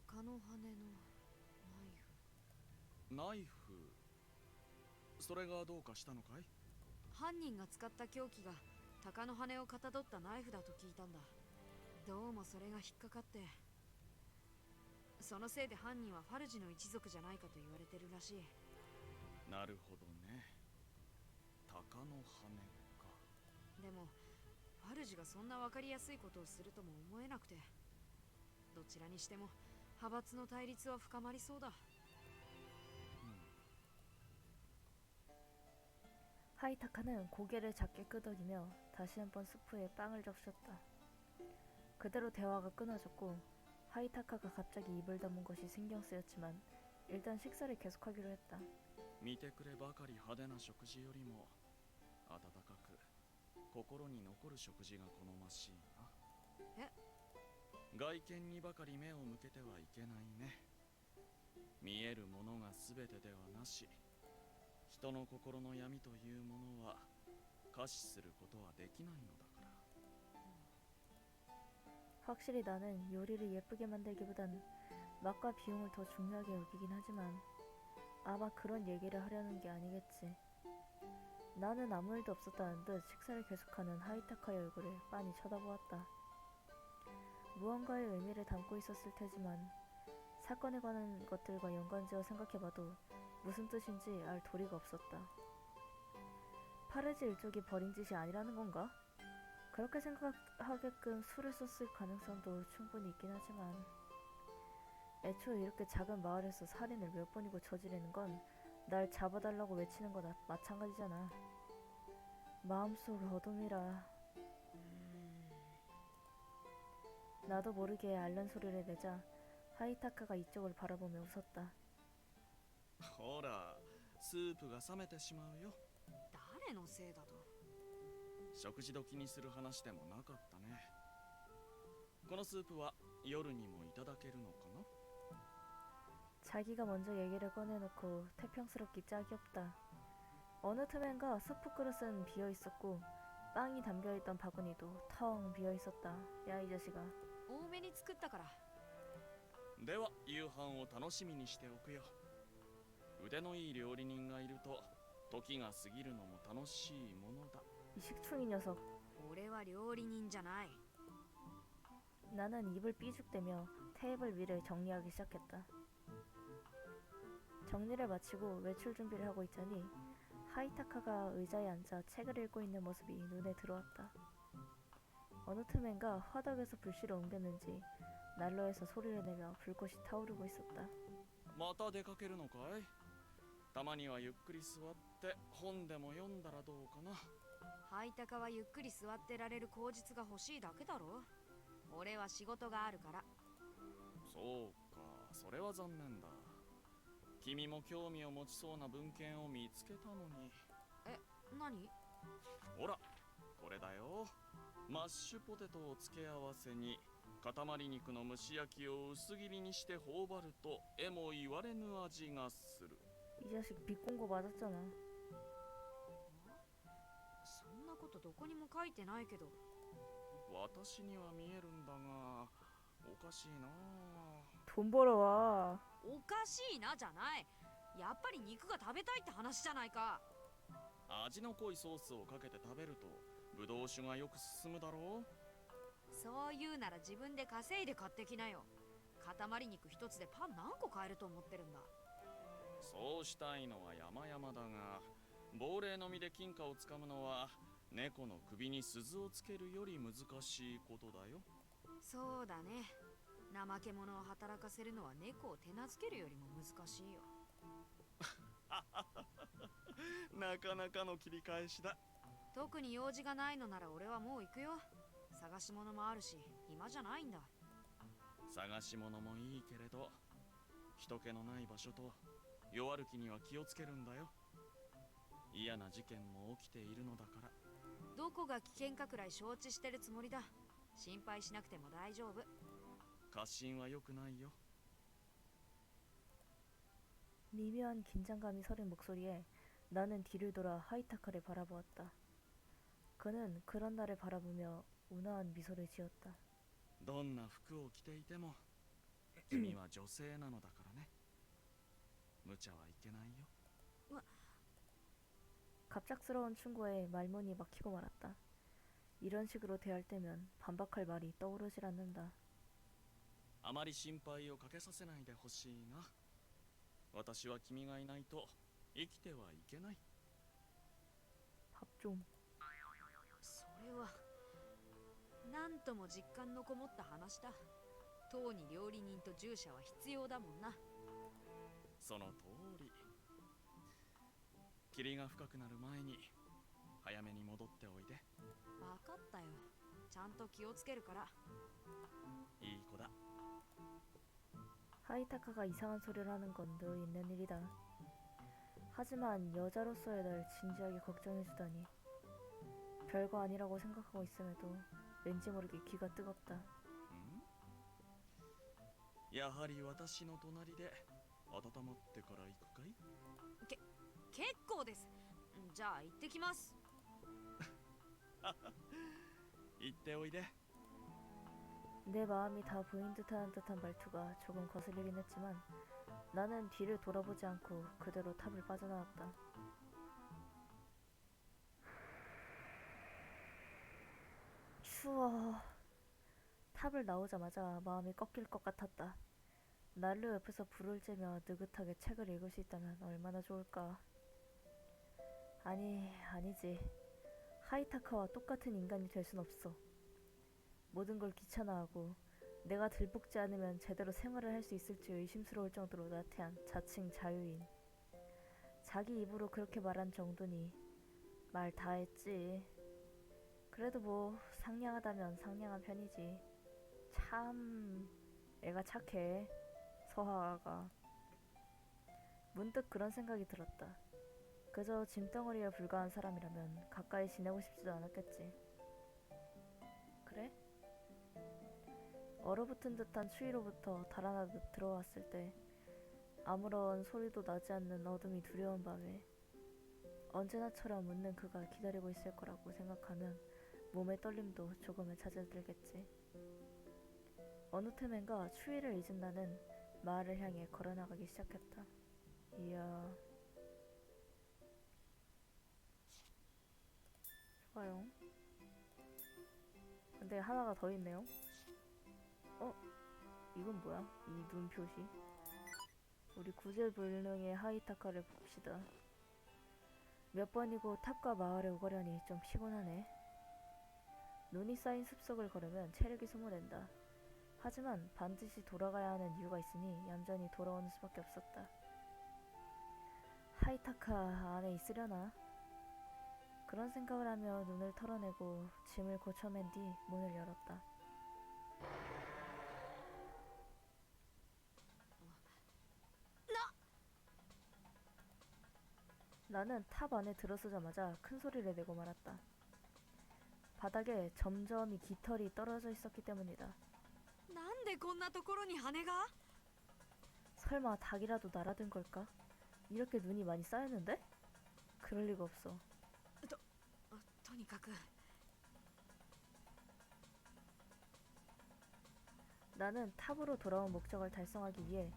C: 鷹の羽のナイフ。
E: ナイフ？それがどうかしたのかい？
C: 犯人が使った凶器が鷹の羽をかたどったナイフだと聞いたんだ。どうもそれが引っかかって、そのせいで犯人はファルジの一族じゃないかと言われてるらしい。
E: なるほどね。鷹の羽か。
C: でもファルジがそんな分かりやすいことをするとも思えなくて。どちらにしても派閥の対立は深まりそうだ。
A: 하이타카는 고개를 작게 끄덕이며 다시 한번 스프에 빵을 적셨다. 그대로 대화가 끊어졌고 하이타카가 갑자기 입을 다문 것이 신경 쓰였지만 일단 식사를 계속하기로 했다.
E: 見てくればかり派手な食事よりも温かく心に残る食事が好ましいな。
C: え？
E: 外見にばかり目を向けてはいけないね。
I: 見えるものが全てではなし、人の心の闇というものは可視することはできないのだから。
A: 확실히 나는 요리를 예쁘게 만들기보단 맛과 비용을 더 중요하게 여기긴 하지만 아마 그런 얘기를 하려는 게 아니겠지. 나는 아무 일도 없었다는 듯 식사를 계속하는 하이타카의 얼굴을 빤히 쳐다보았다. 무언가의 의미를 담고 있었을 테지만 사건에 관한 것들과 연관지어 생각해봐도 무슨 뜻인지 알 도리가 없었다. 파르지 일족이 버린 짓이 아니라는 건가? 그렇게 생각하게끔 술을 썼을 가능성도 충분히 있긴 하지만 애초에 이렇게 작은 마을에서 살인을 몇 번이고 저지르는 건 날 잡아달라고 외치는 거나 마찬가지잖아. 마음속 어둠이라. 나도 모르게 앓는 소리를 내자 하이타카가 이쪽을 바라보며 웃었다.
I: ほら、スープが冷めてしまうよ。
C: 誰のせいだと。
I: 食事時にする話でもなかったね。このスープは夜にもいただけるのかな？
A: 자기가 먼저 얘기를 꺼내놓고 태평스럽기 짝이 없다. 어느 틈엔가 스프 그릇은 비어있었고 빵이 담겨있던 바구니도 텅 비어있었다. 야, 이 자식아.
C: 多めに作ったから。
I: では夕飯を楽しみにしておくよ。腕のいい料理人がいると時が過ぎるのも楽しいものだ。
A: 이 식충이 녀석.
C: 俺は料理人じゃない。
A: 나는 입을 삐죽대며 테이블 위를 정리하기 시작했다. 정리를 마치고 외출 준비를 하고 있자니 하이타카가 의자에 앉아 책을 읽고 있는 모습이 눈에 들어왔다. 어느 틈엔가 화덕에서 불씨를 옮겼는지 난로에서 소리를 내며 불꽃이 타오르고 있었다.
I: また出かけるのかい？たまにはゆっくり座って本でも読んだらどうかな。
C: ハイタカはゆっくり座ってられる口実が欲しいだけだろ。俺は仕事があるから。
I: そうか、それは残念だ。君も興味を持ちそうな文献を見つけたのに。
C: え、何？
I: ほら、これだよ。マッシュポテトを付け合わせに塊肉の蒸し焼きを薄切りにして頬張るとえも言われぬ味がする。
A: 이 자식 비꼰거 맞았잖아.
C: そんなことどこにも書いてないけど。
I: 私には見えるんだが、おかしいな。
A: 돈 벌어와.
C: おかしいなじゃない。やっぱり肉が食べたいって話じゃないか。
I: 味の濃いソースをかけて食べるとブドウ酒がよく進むだろう。
C: そう言うなら自分で稼いで買ってきなよ。塊肉一つでパン何個買えると思ってるんだ。
I: そうしたいのは山々だが、亡霊の実で金貨をつかむのは猫の首に鈴をつけるより難しいことだよ。
C: そうだね。怠け者を働かせるのは猫を手なずけるよりも難しいよ。
I: なかなかの切り返しだ。
C: 特に用事がないのなら俺はもう行くよ。探し物もあるし暇じゃないんだ。
I: 探し物もいいけれど、人気のない場所と夜歩きには気をつけるんだよ。嫌な事件も起きているのだから。
C: どこが危険かくらい承知してるつもりだ。心配しなくても大丈夫。
I: 過信は良くないよ。
A: 미묘한 긴장감이 서린 목소리에 나는 뒤를 돌아 하이타카를 바라보았다. 그는 그런 나를 바라보며 온화한 미소를 지었다.
I: どんな服を着ていても君は女性なのだからね。無茶はいけないよ。
A: 갑작스러운 충고에 말문이 막히고 말았다. 이런 식으로 대할 때면 반박할 말이 떠오르질 않는다.
I: あまり心配をかけさせないでほしいな。私は君がいないと生きてはいけない。
A: 밥 좀.
C: それはなんとも実感のこもった話だ。当に料理人と従者は必要だもんな。
I: その通り。霧が深くなる前に早めに戻っておいで。
C: 分かったよ。ちゃんと気をつけるから。
I: いい子だ。
A: 하이타카가 이상한 소리를 하는 건 늘 있는 일이다. 하지만 여자로서의 날 진지하게 걱정해주다니 별거 아니라고 생각하고 있음에도 왠지 모르게 귀가 뜨겁다.
I: やはり私の隣で
E: 温まってから行くかい？
C: 結構です。じゃあ行ってきます。
E: 行っておいで。
A: 내 마음이 다 보인 듯한 말투가 조금 거슬리긴 했지만 나는 뒤를 돌아보지 않고 그대로 탑을 빠져나왔다. 추워. 탑을 나오자마자 마음이 꺾일 것 같았다. 난로 옆에서 불을 쬐며 느긋하게 책을 읽을 수 있다면 얼마나 좋을까. 아니지. 하이타카와 똑같은 인간이 될 순 없어. 모든 걸 귀찮아하고 내가 들볶지 않으면 제대로 생활을 할 수 있을지 의심스러울 정도로 나태한 자칭 자유인. 자기 입으로 그렇게 말한 정도니 말 다 했지. 그래도 뭐 상냥하다면 상냥한 편이지. 참 애가 착해, 서하가. 문득 그런 생각이 들었다. 그저 짐덩어리에 불과한 사람이라면 가까이 지내고 싶지도 않았겠지. 그래? 얼어붙은 듯한 추위로부터 달아나 들어왔을 때 아무런 소리도 나지 않는 어둠이 두려운 밤에 언제나처럼 웃는 그가 기다리고 있을 거라고 생각하면 몸의 떨림도 조금은 잦아들겠지. 어느 틈엔가 추위를 잊은 나는 마을을 향해 걸어나가기 시작했다. 이야, 좋아요. 근데 하나가 더 있네요. 이건 뭐야? 이 눈 표시. 우리 구제불능의 하이타카를 봅시다. 몇 번이고 탑과 마을에 오가려니 좀 피곤하네. 눈이 쌓인 숲속을 걸으면 체력이 소모된다. 하지만 반드시 돌아가야 하는 이유가 있으니 얌전히 돌아오는 수밖에 없었다. 하이타카 안에 있으려나? 그런 생각을 하며 눈을 털어내고 짐을 고쳐맨 뒤 문을 열었다. 나는 탑 안에 들어서자마자 큰 소리를 내고 말았다. 바닥에 점점이 깃털이 떨어져 있었기 때문이다.
C: なんでこんなところに羽が?
A: 설마 닭이라도 날아든 걸까? 이렇게 눈이 많이 쌓였는데? 그럴 리가 없어.
C: とにかく
A: 나는 탑으로 돌아온 목적을 달성하기 위해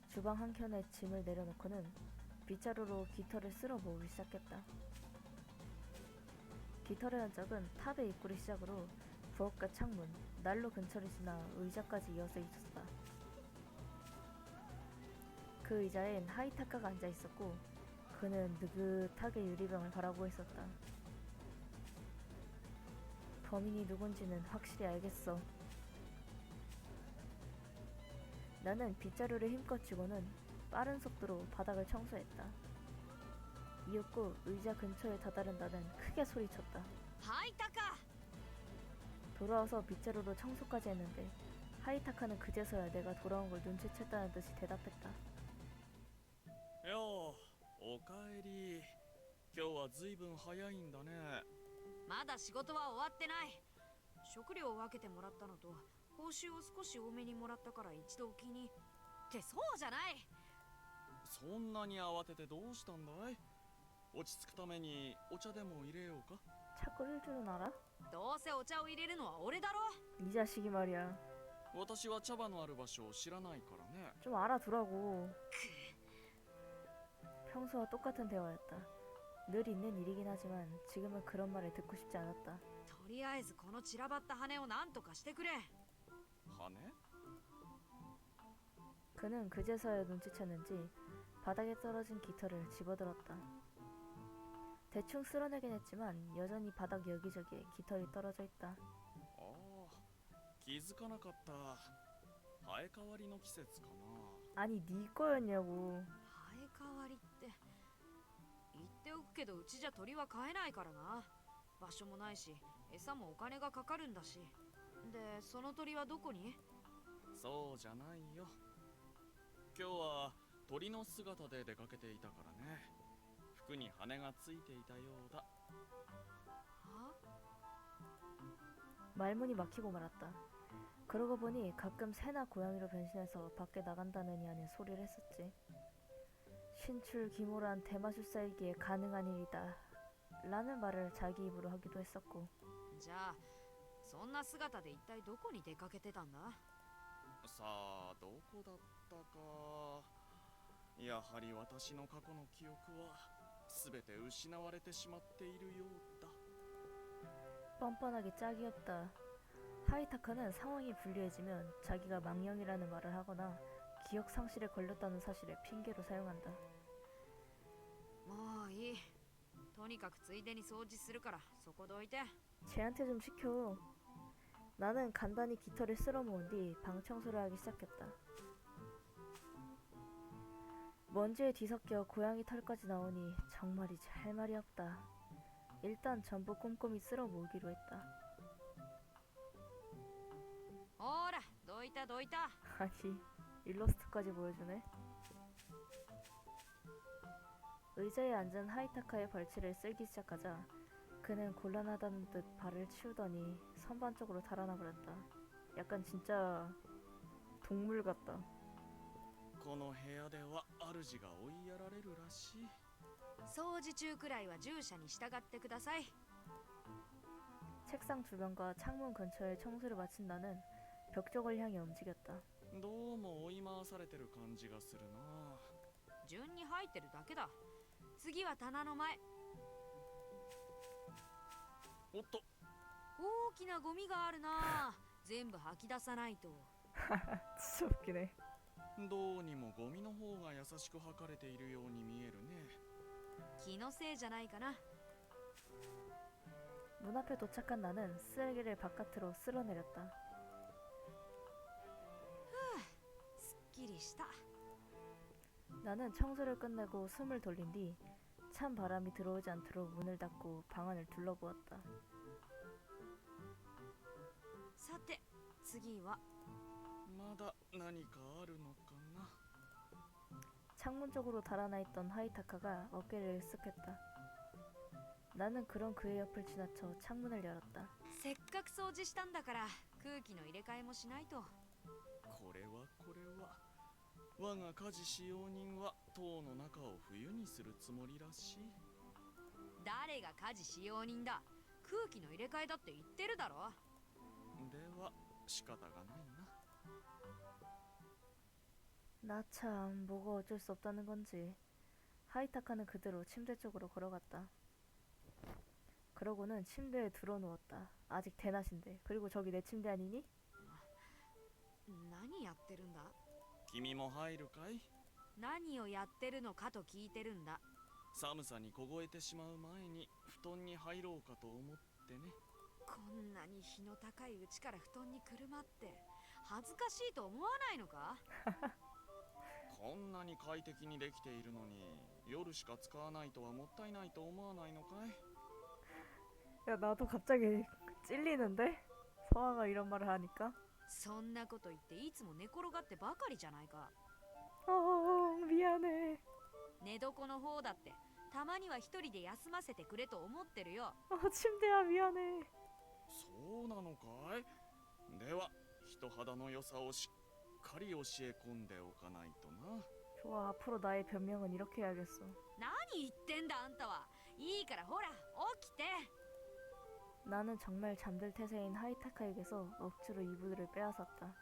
A: 주방 한켠에 짐을 내려놓고는 빗자루로 깃털을 쓸어 모으기 시작했다. 깃털의 흔적은 탑의 입구를 시작으로 부엌과 창문, 난로 근처를 지나 의자까지 이어서 있었다. 그 의자엔 하이타카가 앉아 있었고 그는 느긋하게 유리병을 바라보고 있었다. 범인이 누군지는 확실히 알겠어. 나는 빗자루를 힘껏 쥐고는 빠른 속도로 바닥을 청소했다. 이윽고 의자 근처에 다다른 나는 크게 소리쳤다.
C: 하이타카!
A: 돌아와서 빗자루로 청소까지 했는데 하이타카는 그제서야 내가 돌아온 걸 눈치챘다는 듯이 대답했다.
E: よう、おかえり。今日はずいぶん早いんだね。
C: まだ仕事は終わってない。食料を分けてもらったのと報酬を少し多めにもらったから一度お気にってそうじゃない。
E: そんなに慌ててどうしたんだい？落ち着くためにお茶でも入れようか？
A: 차 끓일 줄은 알아?
C: どうせお茶を入れるのは俺だろ。
A: 이 자식이 말이야.
E: 私は茶葉のある場所を知らないからね。
A: 좀 알아두라고. 평소와 똑같은 대화였다. 늘 있는 일이긴 하지만 지금은 그런 말을 듣고 싶지 않았다.
C: とりあえずこの散らばった羽を何とかしてくれ。
E: 羽？
A: 그는 그제서야 눈치챘는지 바닥에 떨어진 깃털을 집어들었다. 대충 쓸어내긴 했지만 여전히 바닥 여기저기에 깃털이 떨어져 있다.
E: 気づかなかった。生え変わりの季節かな。
A: 아니 네 거였냐고.
C: 生え変わりって言っておくけどうちじゃ鳥は飼えないからな。場所もないし餌もお金がかかるんだし。でその鳥はどこに？
E: そうじゃないよ。今日は鳥の姿で出かけていたからね。服に羽がついていたようだ。
A: 말문이 막히고 말았다. 그러고 보니 가끔 새나 고양이로 변신해서 밖에 나간다느니 하는 소리를 했었지. 신출귀몰한 대마술사이기에 가능한 일이다 라는 말을 자기 입으로 하기도 했었고.
C: じゃあそんな姿で一体どこに出かけてたんだ？
E: さあどこだったか。やはり私の過去の記憶は全て失われてしまっているようだ。
A: 뻔뻔하게 짝이었다. 하이타카는 상황이 불리해지면 자기가 망령이라는 말을 하거나 기억 상실에 걸렸다는 사실을 핑계로 사용한다.
C: もういい。とにかくついでに掃除するからそこどいて。
A: 쟤한테 좀 시켜. 나는 간단히 깃털을 쓸어 모은 뒤 방 청소를 하기 시작했다. 먼지에 뒤섞여 고양이 털까지 나오니 정말이지 할 말이 없다. 일단 전부 꼼꼼히 쓸어 모으기로 했다.
C: ほらどいたどいた。
A: 아니 일러스트까지 보여주네. 의자에 앉은 하이타카의 벌치를 쓸기 시작하자 그는 곤란하다는 듯 발을 치우더니 선반쪽으로 달아나 버렸다. 약간 진짜 동물 같다.
E: この部屋では主が追いやられるらしい。
C: 掃除中くらいは従者に従ってください。
A: 책상 주변과 창문 근처에 청소를 마친 나는 벽 쪽을 향해 움직였다.
E: どうも追い回されてる感じがするな。
C: 順に入ってるだけだ。次は棚の前。
E: おっと、
C: 大きなゴミがあるな。全部吐き出さないと。
A: 진짜 웃기네.
E: どうにもゴミの方が優しく吐かれているように見えるね。
C: 気のせいじゃないかな。
A: 문 앞에 도착한 나는 쓰레기를 바깥으로 쓸어내렸다.
C: すっきりした。
A: 나는 청소를 끝내고 숨을 돌린 뒤 찬 바람이 들어오지 않도록 문을 닫고 방 안을 둘러보았다.
C: さて次は。
E: まだ何かあるのかな。
A: 창문 쪽으로 달아나 있던 하이타카가 어깨를 으쓱했다. 나는 그런 그의 옆을 지나쳐 창문을 열었다.
C: せっかく掃除したんだから空気の入れ替えもしないと。
E: これは我が家事使用人は塔の中を冬にするつもりらしい。
C: 誰が家事使用人だ。空気の入れ替えだって言ってるだろ。
E: では仕方がないな。
A: 나 참 뭐가 어쩔 수 없다는 건지. 하이타카는 그대로 침대 쪽으로 걸어갔다. 그러고는 침대에 들어누웠다. 아직 대낮인데. 그리고 저기 내 침대 아니니?
C: 何やってるんだ。
E: 君も入るかい？
C: 何をやってるのかと聞いてるんだ。
E: 寒さに凍えてしまう前に布団に入ろうかと思ってね。
C: こんなに日の高いうちから布団にくるまって恥ずかしいと思わないのか？
E: こんなに快適にできているのに夜しか使わないとはもったいないと思わないのかい？
A: 야 나도 갑자기 찔리는데? 서아가 이런 말을 하니까.
C: そんなこと言っていつも寝転がってばかりじゃないか。
A: 미안해.
C: 寝床の方だってたまには一人で休ませてくれと思ってるよ。
A: 침대야 미안해.
E: そうなのかい？では人肌の良さをしっかり教え込んでおかないとな。
A: 좋아 앞으로 나의 변명은 이렇게 해야겠어.
C: 何言ってんだあんたは。いいからほら起きて。
A: 나는 정말 잠들 태세인 하이타카에게서 억지로 이불을 빼앗았다.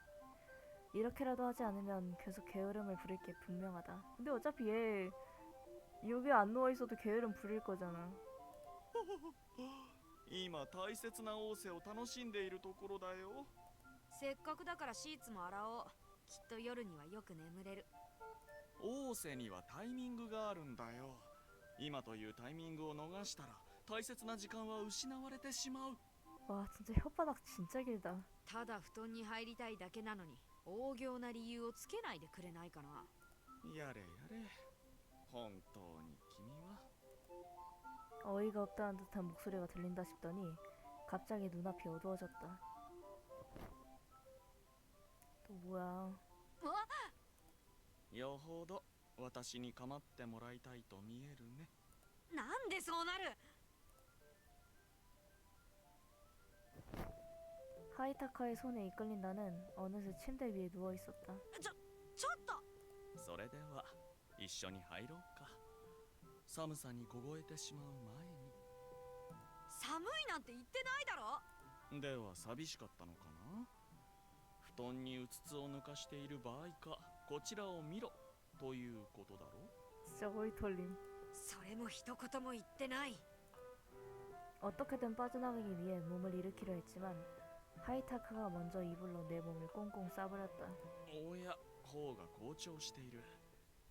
A: 이렇게라도 하지 않으면 계속 게으름을 부릴 게 분명하다. 근데 어차피 얘 여기 안 누워있어도 게으름 부릴 거잖아.
E: 今大切な仰せを楽しんでいるところだよ。
C: せっかくだからシーツも洗おう。きっと夜にはよく眠れる。
E: 仰せにはタイミングがあるんだよ。今というタイミングを逃したら大切な時間は失われてしまう。
A: 와 진짜 혓바닥 진짜 길다.
C: ただ布団に入りたいだけなのに大行な理由をつけないでくれないかな。
E: やれやれ。本当に君は。
A: 어이가 없다는 듯한 목소리가 들린다 싶더니 갑자기 눈앞이 어두워졌다. 또 뭐야?
E: よほど私に構ってもらいたいと見えるね。
C: なんでそうなる。
A: 하이타카의 손에 이끌린 나는 어느새 침대 위에 누워 있었다.
C: ちょっと。
E: それでは
S: 一緒に入ろうか。寒さに凍えてしまう前に。
C: 寒いなんて言ってないだろ。
S: では寂しかったのかな。布団にうつつを抜かしている場合か、こちらを見ろということだろう。
A: 진짜 고이털림.
C: それも一言も言ってない。
A: 어떻게든 빠져나가기 위해 몸을 일으키려 했지만 하이타카가 먼저 이불로 내 몸을 꽁꽁 싸버렸다.
S: おや、頬が紅潮している。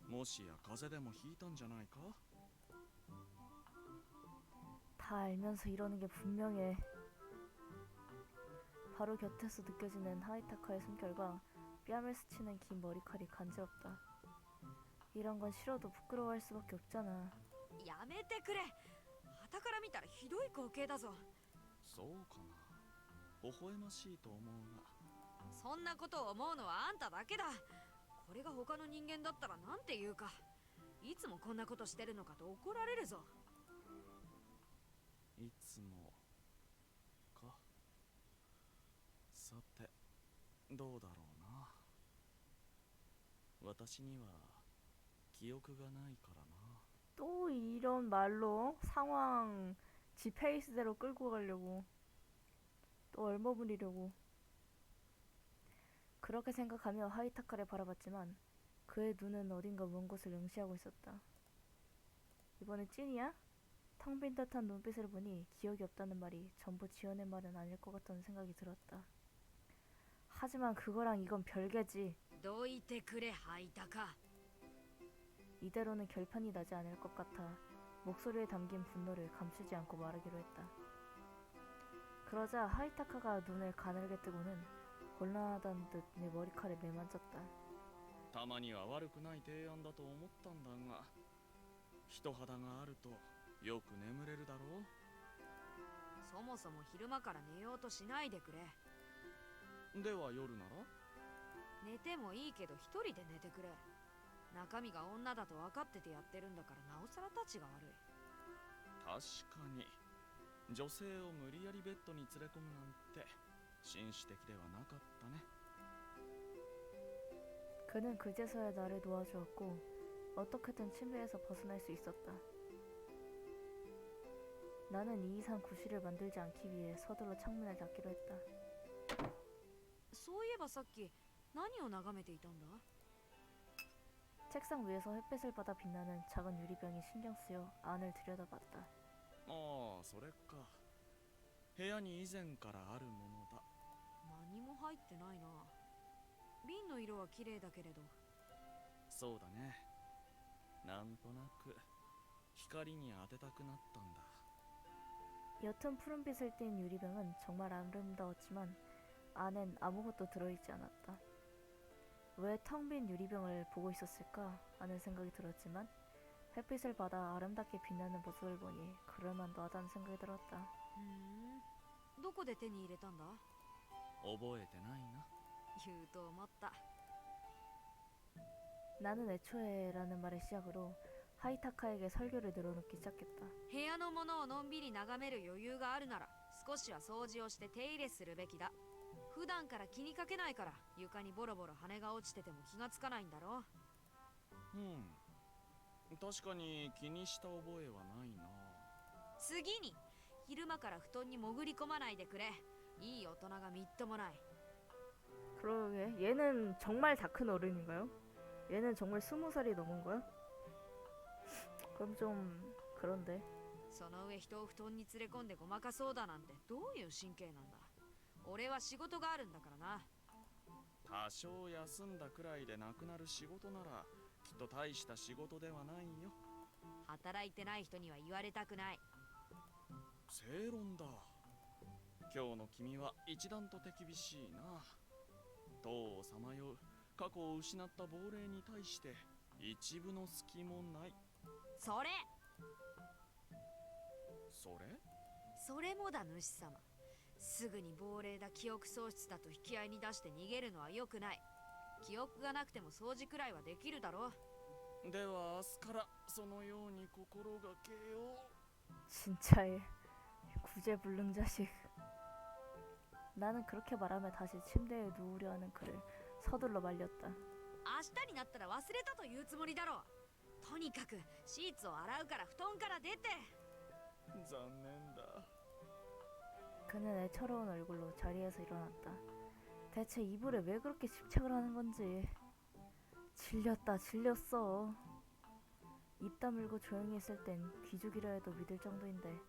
S: もしや風邪でもひいたんじゃないか。
A: 다 알면서 이러는 게 분명해. 바로 곁에서 느껴지는 하이타카의 숨결과 뺨을 스치는 긴 머리칼이 간지럽다. 이런 건 싫어도 부끄러워할 수밖에 없잖아.
C: やめてくれ。傍から見たらひどい光景だぞ。
S: そうかな。微笑ましいと思うが。
C: そんなことを思うのはあんただけだ。これが他の人間だったらなんて言うか。いつもこんなことしてるのかと怒られるぞ。
S: いつもか。さて、どうだろうな。私には記憶がないからな。
A: 또 이런 말로 상황 지 페이스대로 끌고 가려고, 또 얼머무리려고. 그렇게 생각하며 하이타카를 바라봤지만 그의 눈은 어딘가 먼 곳을 응시하고 있었다. 이번엔 찐이야? 텅 빈 듯한 눈빛을 보니 기억이 없다는 말이 전부 지어낸 말은 아닐 것 같다는 생각이 들었다. 하지만 그거랑 이건 별개지.
C: どいてくれハイタカ。
A: 이대로는 결판이 나지 않을 것 같아 목소리에 담긴 분노를 감추지 않고 말하기로 했다. 그러자 하이타카가 눈을 가늘게 뜨고는 곤란하다는 듯 내 머리칼을 매만졌다.
S: たまには悪くない提案だと思ったんだが、人肌があるとよく眠れるだろう。
C: そもそも昼間から寝ようとしないでくれ。
S: では夜なら。
C: 寝てもいいけど一人で寝てくれ。中身が女だと分かっててやってるんだからなおさらたちが悪い。
S: 確かに女性を無理やりベッドに連れ込むなんて紳士的ではなかったね。
A: 그는 그제서야 나를 도와주었고 어떻게든 침대에서 벗어날 수 있었다. 나는 이 이상 구실을 만들지 않기 위해 서둘러 창문을 닫기로 했다.
C: そういえばさっき何を眺めていたんだ？
A: 책상 위에서 햇빛을 받아 빛나는 작은 유리병이 신경 쓰여 안을 들여다봤다.
S: ああ、それか。部屋に以前からあるものだ。
C: 何も入ってないな。瓶の色は綺麗だけれど。
S: そうだね。なんとなく光に当てたくなったんだ。
A: 옅은 푸른빛을 띤 유리병은 정말 아름다웠지만 안엔 아무것도 들어있지 않았다. 왜 텅 빈 유리병을 보고 있었을까 하는 생각이 들었지만 햇빛을 받아 아름답게 빛나는 모습을 보니 그럴만도 하다는 생각이 들었다.
C: どこで手に入れたんだ？
S: 覚えてないな。
C: 言うと思った。
A: 나는 애초에라는 말의 시작으로 하이타카에게 설교를 늘어놓기 시작했다.
C: 部屋のものをのんびり眺める余裕があるなら少しは掃除をして手入れするべきだ。普段から気にかけないから床にボロボロ羽が落ちてても気がつかないんだろ。
S: 確かに気にした覚えはないな。
C: 次に昼間から布団に潜り込まないでくれ。いい大人がみっともない。
A: 그러게 얘는 정말 다 큰 어른인가요? 얘는 정말 20살이 넘은 거야? 그럼 좀 그런데.
C: その上人を布団に連れ込んでごまかそうだなんてどういう神経なんだ。俺は仕事があるんだからな。
S: 多少休んだくらいでなくなる仕事ならきっと大した仕事ではないよ。
C: 働いてない人には言われたくない。
S: 正論だ。今日の君は一段と手厳しいな。塔をさまよう過去を失った亡霊に対して一分の隙もない。
C: それ
S: それ
C: もだ主様。すぐに亡霊だ記憶喪失だと引き合いに出して逃げるのは良くない。記憶がなくても掃除くらいはできるだろう。
S: では明日からそのように心がけよう。
A: 진짜의 구제불능 자식. 나는 그렇게 말하며 다시 침대에 누우려 하는 그를 서둘러 말렸다.
C: 明日になったら忘れたというつもりだろう。とにかくシーツを洗うから布団から出て。
S: 残念だ。
A: 그는 애처로운 얼굴로 자리에서 일어났다. 대체 이불에 왜 그렇게 집착을 하는 건지. 질렸다, 질렸어. 입 다물고 조용히 있을 땐 귀족이라 해도 믿을 정도인데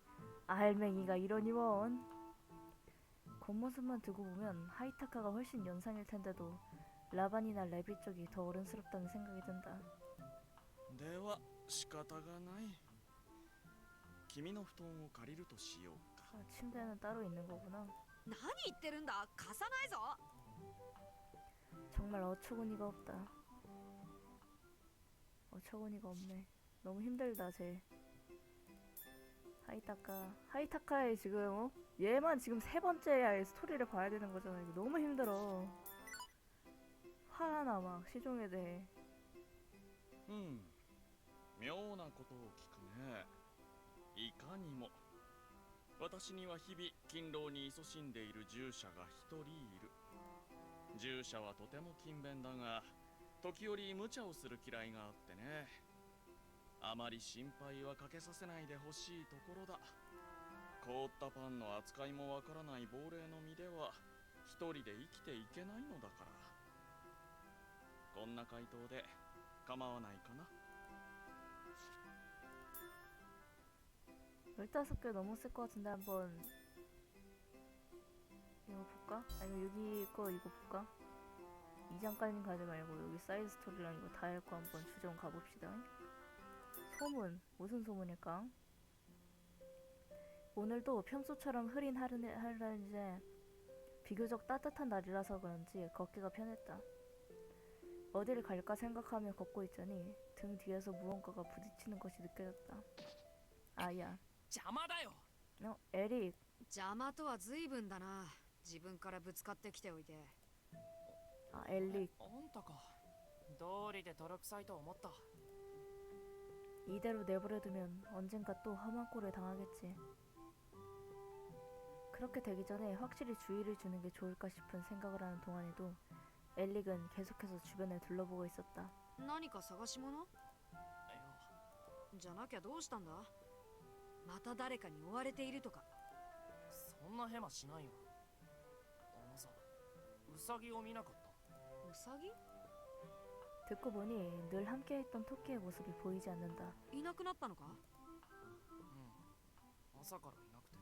A: 알맹이가 이러니 원. 겉모습만 두고 보면 하이타카가 훨씬 연상일 텐데도 라반이나 레비 쪽이 더 어른스럽다는 생각이 든다.
S: では仕方がない。君の布団を借りるとしようか。
A: 아, 침대는 따로 있는 거구나.
C: 何言ってるんだ、貸さないぞ。
A: 정말 어처구니가 없다. 어처구니가 없네. 너무 힘들다 쟤. 하이타카의 지금 얘만 지금 세 번째야 스토리를 봐야 되는 거잖아. 이거 너무 힘들어. 화가 나 막 시종에 대해.
S: 妙なことを聞くね。いかにも私には日々勤労に勤しんでいる従者が一人いる。従者はとても勤勉だが時折無茶をする嫌いがあってね。あまり心配はかけさせないでほしいところだ。凍ったパンの扱いもわからない亡霊の身では一人で生きていけないのだから。こんな回答で構わないかな。
A: 15개 넘었을 것 같은데 한번 이거 볼까? 아니면 여기 거 이거 볼까? 2장까지는 가지 말고 여기 사이드 스토리랑 이거 다 읽고 한번 주점 가봅시다. 소문, 무슨 소문일까? 오늘도 평소처럼 흐린 하루인데 비교적 따뜻한 날이라서 그런지 걷기가 편했다. 어디를 갈까 생각하며 걷고 있자니 등 뒤에서 무언가가 부딪히는 것이 느껴졌다. 아야.
I: 邪魔だよ。
A: エリック。
C: 邪魔とは随分だな。自分からぶつかってきておいて。
A: あ、エリック。
I: あんたか。道理で泥臭いと思った。
A: 이대로 내버려두면 언젠가 또 험한 꼴을 당하겠지. 그렇게 되기 전에 확실히 주의를 주는 게 좋을까 싶은 생각을 하는 동안에도 엘릭은 계속해서 주변을 둘러보고 있었다.
C: 何か探し物？じゃなきゃどうしたんだ？また誰かに追われているとか。
I: そんなヘマしないよ。あのさ、ウサギを見なかった？
C: ウサギ？
A: 듣고 보니 늘 함께했던 토끼의 모습이 보이지 않는다.
C: いなくなったのか？
I: 朝からいなくて。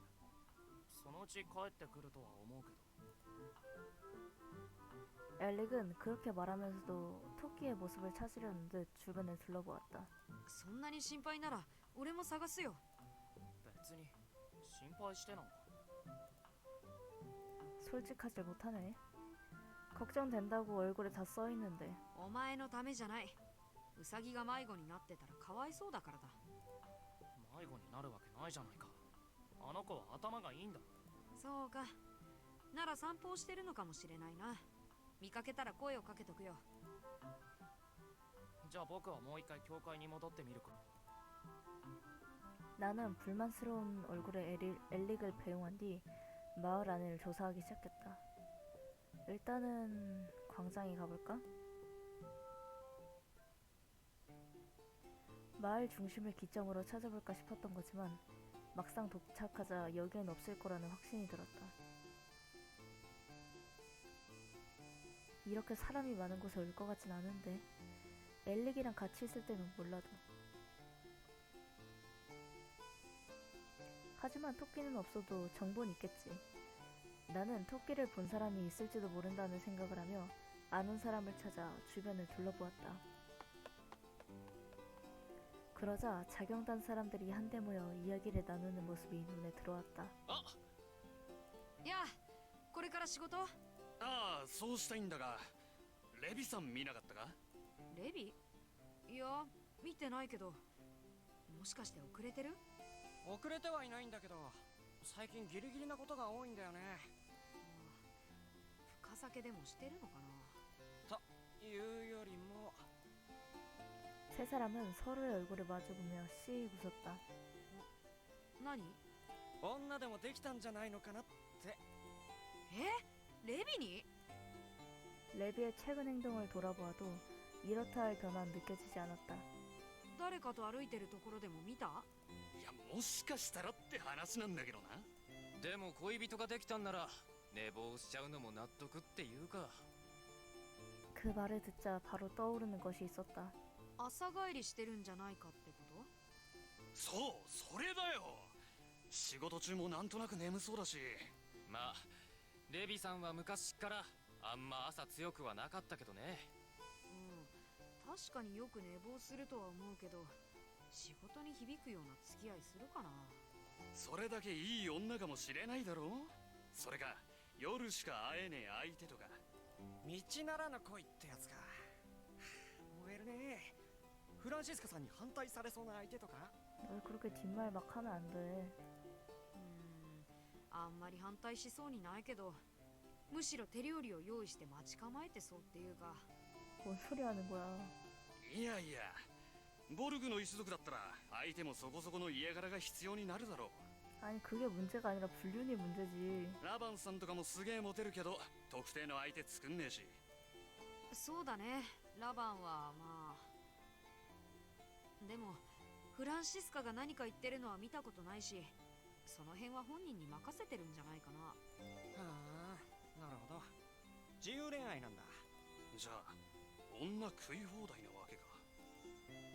I: そのうち帰ってくるとは思うけど。
A: 엘릭은 그렇게 말하면서도 토끼의 모습을 찾으려는 듯 주변을 둘러보았다.
C: そんなに心配なら俺も探すよ。
I: 別に心配してなんか。
A: 솔직하지 못하네. 걱정된다고 얼굴에 다 써있는데.
C: お前のためじゃない。ウサギが迷子になってたらかわいそうだからだ。
I: 迷子になるわけないじゃないか。あの子は頭がいいんだ。
C: そうか。なら散歩をしてるのかもしれないな。見かけたら声をかけとくよ。
I: じゃあ僕はもう一回教会に戻ってみるか。
A: 나는 불만스러운 얼굴의 엘릭을 배웅한 뒤 마을 안을 조사하기 시작했다. 일단은 광장에 가볼까? 마을 중심을 기점으로 찾아볼까 싶었던 거지만 막상 도착하자 여기엔 없을 거라는 확신이 들었다. 이렇게 사람이 많은 곳에 올 것 같진 않은데 엘릭이랑 같이 있을 때는 몰라도. 하지만 토끼는 없어도 정보는 있겠지. 나는 토끼를 본 사람이 있을지도 모른다는 생각을 하며 아는 사람을 찾아 주변을 둘러보았다. 그러자 자경단 사람들이 한데 모여 이야기를 나누는 모습이 눈에 들어왔다.
C: やあ、これから仕事？
E: ああ、そうしたいんだが、レビさん見なかったか？
C: レビ？いや、見てないけど。もしかして遅れてる？
I: 遅れてはいないんだけど、最近ギリギリなことが多いんだよね。
C: 深酒でもしてるのかな？
I: というよりも。
A: 세 사람은 서로의 얼굴을 마주보며 씩 웃었다.
C: 何？
I: 女でもできたんじゃないのかなって。
C: レビに？
A: 레비의 최근 행동을 돌아보아도 이렇다 할 변화는 느껴지지 않았다.
C: 誰かと歩いてるところでも見た？
E: いや、もしかしたらって話なんだけどな。
I: でも恋人ができたんなら寝坊しちゃうのも納得っていうか。
A: 그 말을 듣자 바로 떠오르는 것이 있었다.
C: 朝帰りしてるんじゃないかってこと？
E: そう、それだよ。仕事中もなんとなく眠そうだし。
I: まあレビさんは昔からあんま朝強くはなかったけどね。
C: 確かによく寝坊するとは思うけど、仕事に響くような付き合いするかな。
E: それだけいい女かもしれないだろう。それか夜しか会えねえ相手とか。
I: 道ならぬ恋ってやつか。燃えるね。フランシスカさんに反対されそうな相手とか。
A: 널 그렇게 뒷말 막 하면 안 돼.
C: あんまり反対しそうにないけど、むしろ手料理を用意して待ち構えてそうっていうか。
A: 뭔 소리 하는 거야.
E: いやいや、ボルグの一族だったら相手もそこそこの家柄が必要になるだろう。
A: 아니 그게 문제가 아니라 불륜이 문제지.
E: ラバンさんとかもすげえモテるけど特定の相手作んねえし。
C: そうだね、ラバンはまあ。でもフランシスカが何か言ってるのは見たことないし、その辺は本人に任せてるんじゃないかな。
I: はあ、なるほど。自由恋愛なんだ。
E: じゃあ女食い放題なわけか。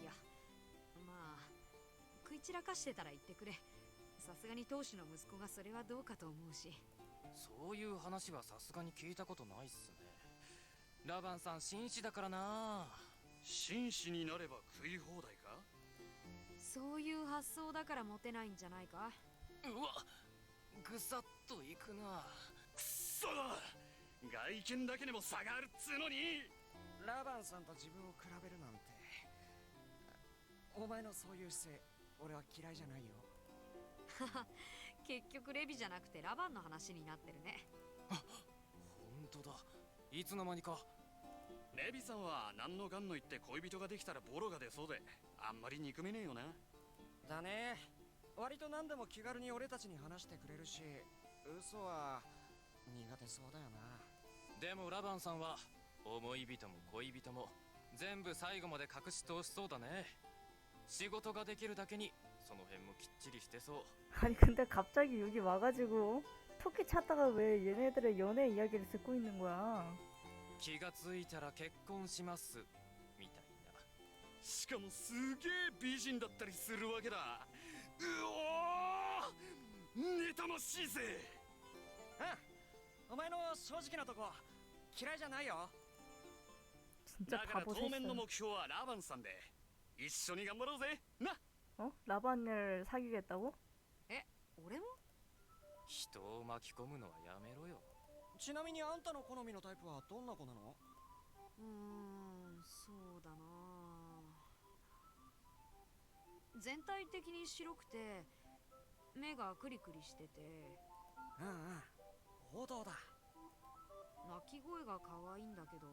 C: いや、まあ食い散らかしてたら言ってくれ。さすがに当主の息子がそれはどうかと思うし。
I: そういう話はさすがに聞いたことないっすね。ラバンさん紳士だからな。
E: 紳士になれば食い放題か。
C: そういう発想だからモテないんじゃないか。
I: うわ、ぐさっといくな。
E: くっそだ、外見だけでも差があるっつうのに。
I: ラバンさんと自分を比べるなんて。お前のそういう姿勢、俺は嫌いじゃないよ。
C: 結局レビじゃなくてラバンの話になってるね。
I: 本当だ、いつの間にか。
E: レビさんは何のかんの言って恋人ができたらボロが出そうで、あんまり憎めねえよな。
I: だね。割と何でも気軽に俺たちに話してくれるし、嘘は苦手そうだよな。でもラバンさんは思い人も恋人も全部最後まで隠し通しそうだね。仕事ができるだけにその辺もきっちりしてそう。
A: 아니 근데 갑자기 여기 와가지고 토끼 찾다가 왜 얘네들의 연애 이야기를 듣고 있는 거야.
I: 気がついたら結婚しますみたいな。
E: しかもすげえ美人だったりするわけだ。うおー、妬ましいぜ。
I: うん、お前の正直なとこ嫌いじゃないよ。
A: 진짜
E: だから
A: 바보
E: 当面の
A: 셋이야.
E: 目標はラバンさんで一緒に頑張ろうぜな。
A: 어? 라반을 사귀겠다고?
C: 俺も？
I: 人を巻き込むのはやめろよ。ちなみにあんたの好みのタイプはどんな子なの？
C: そうだな。全体的に白くて目がクリクリしてて。
I: 王道だ。
C: 鳴き声が可愛いんだけど。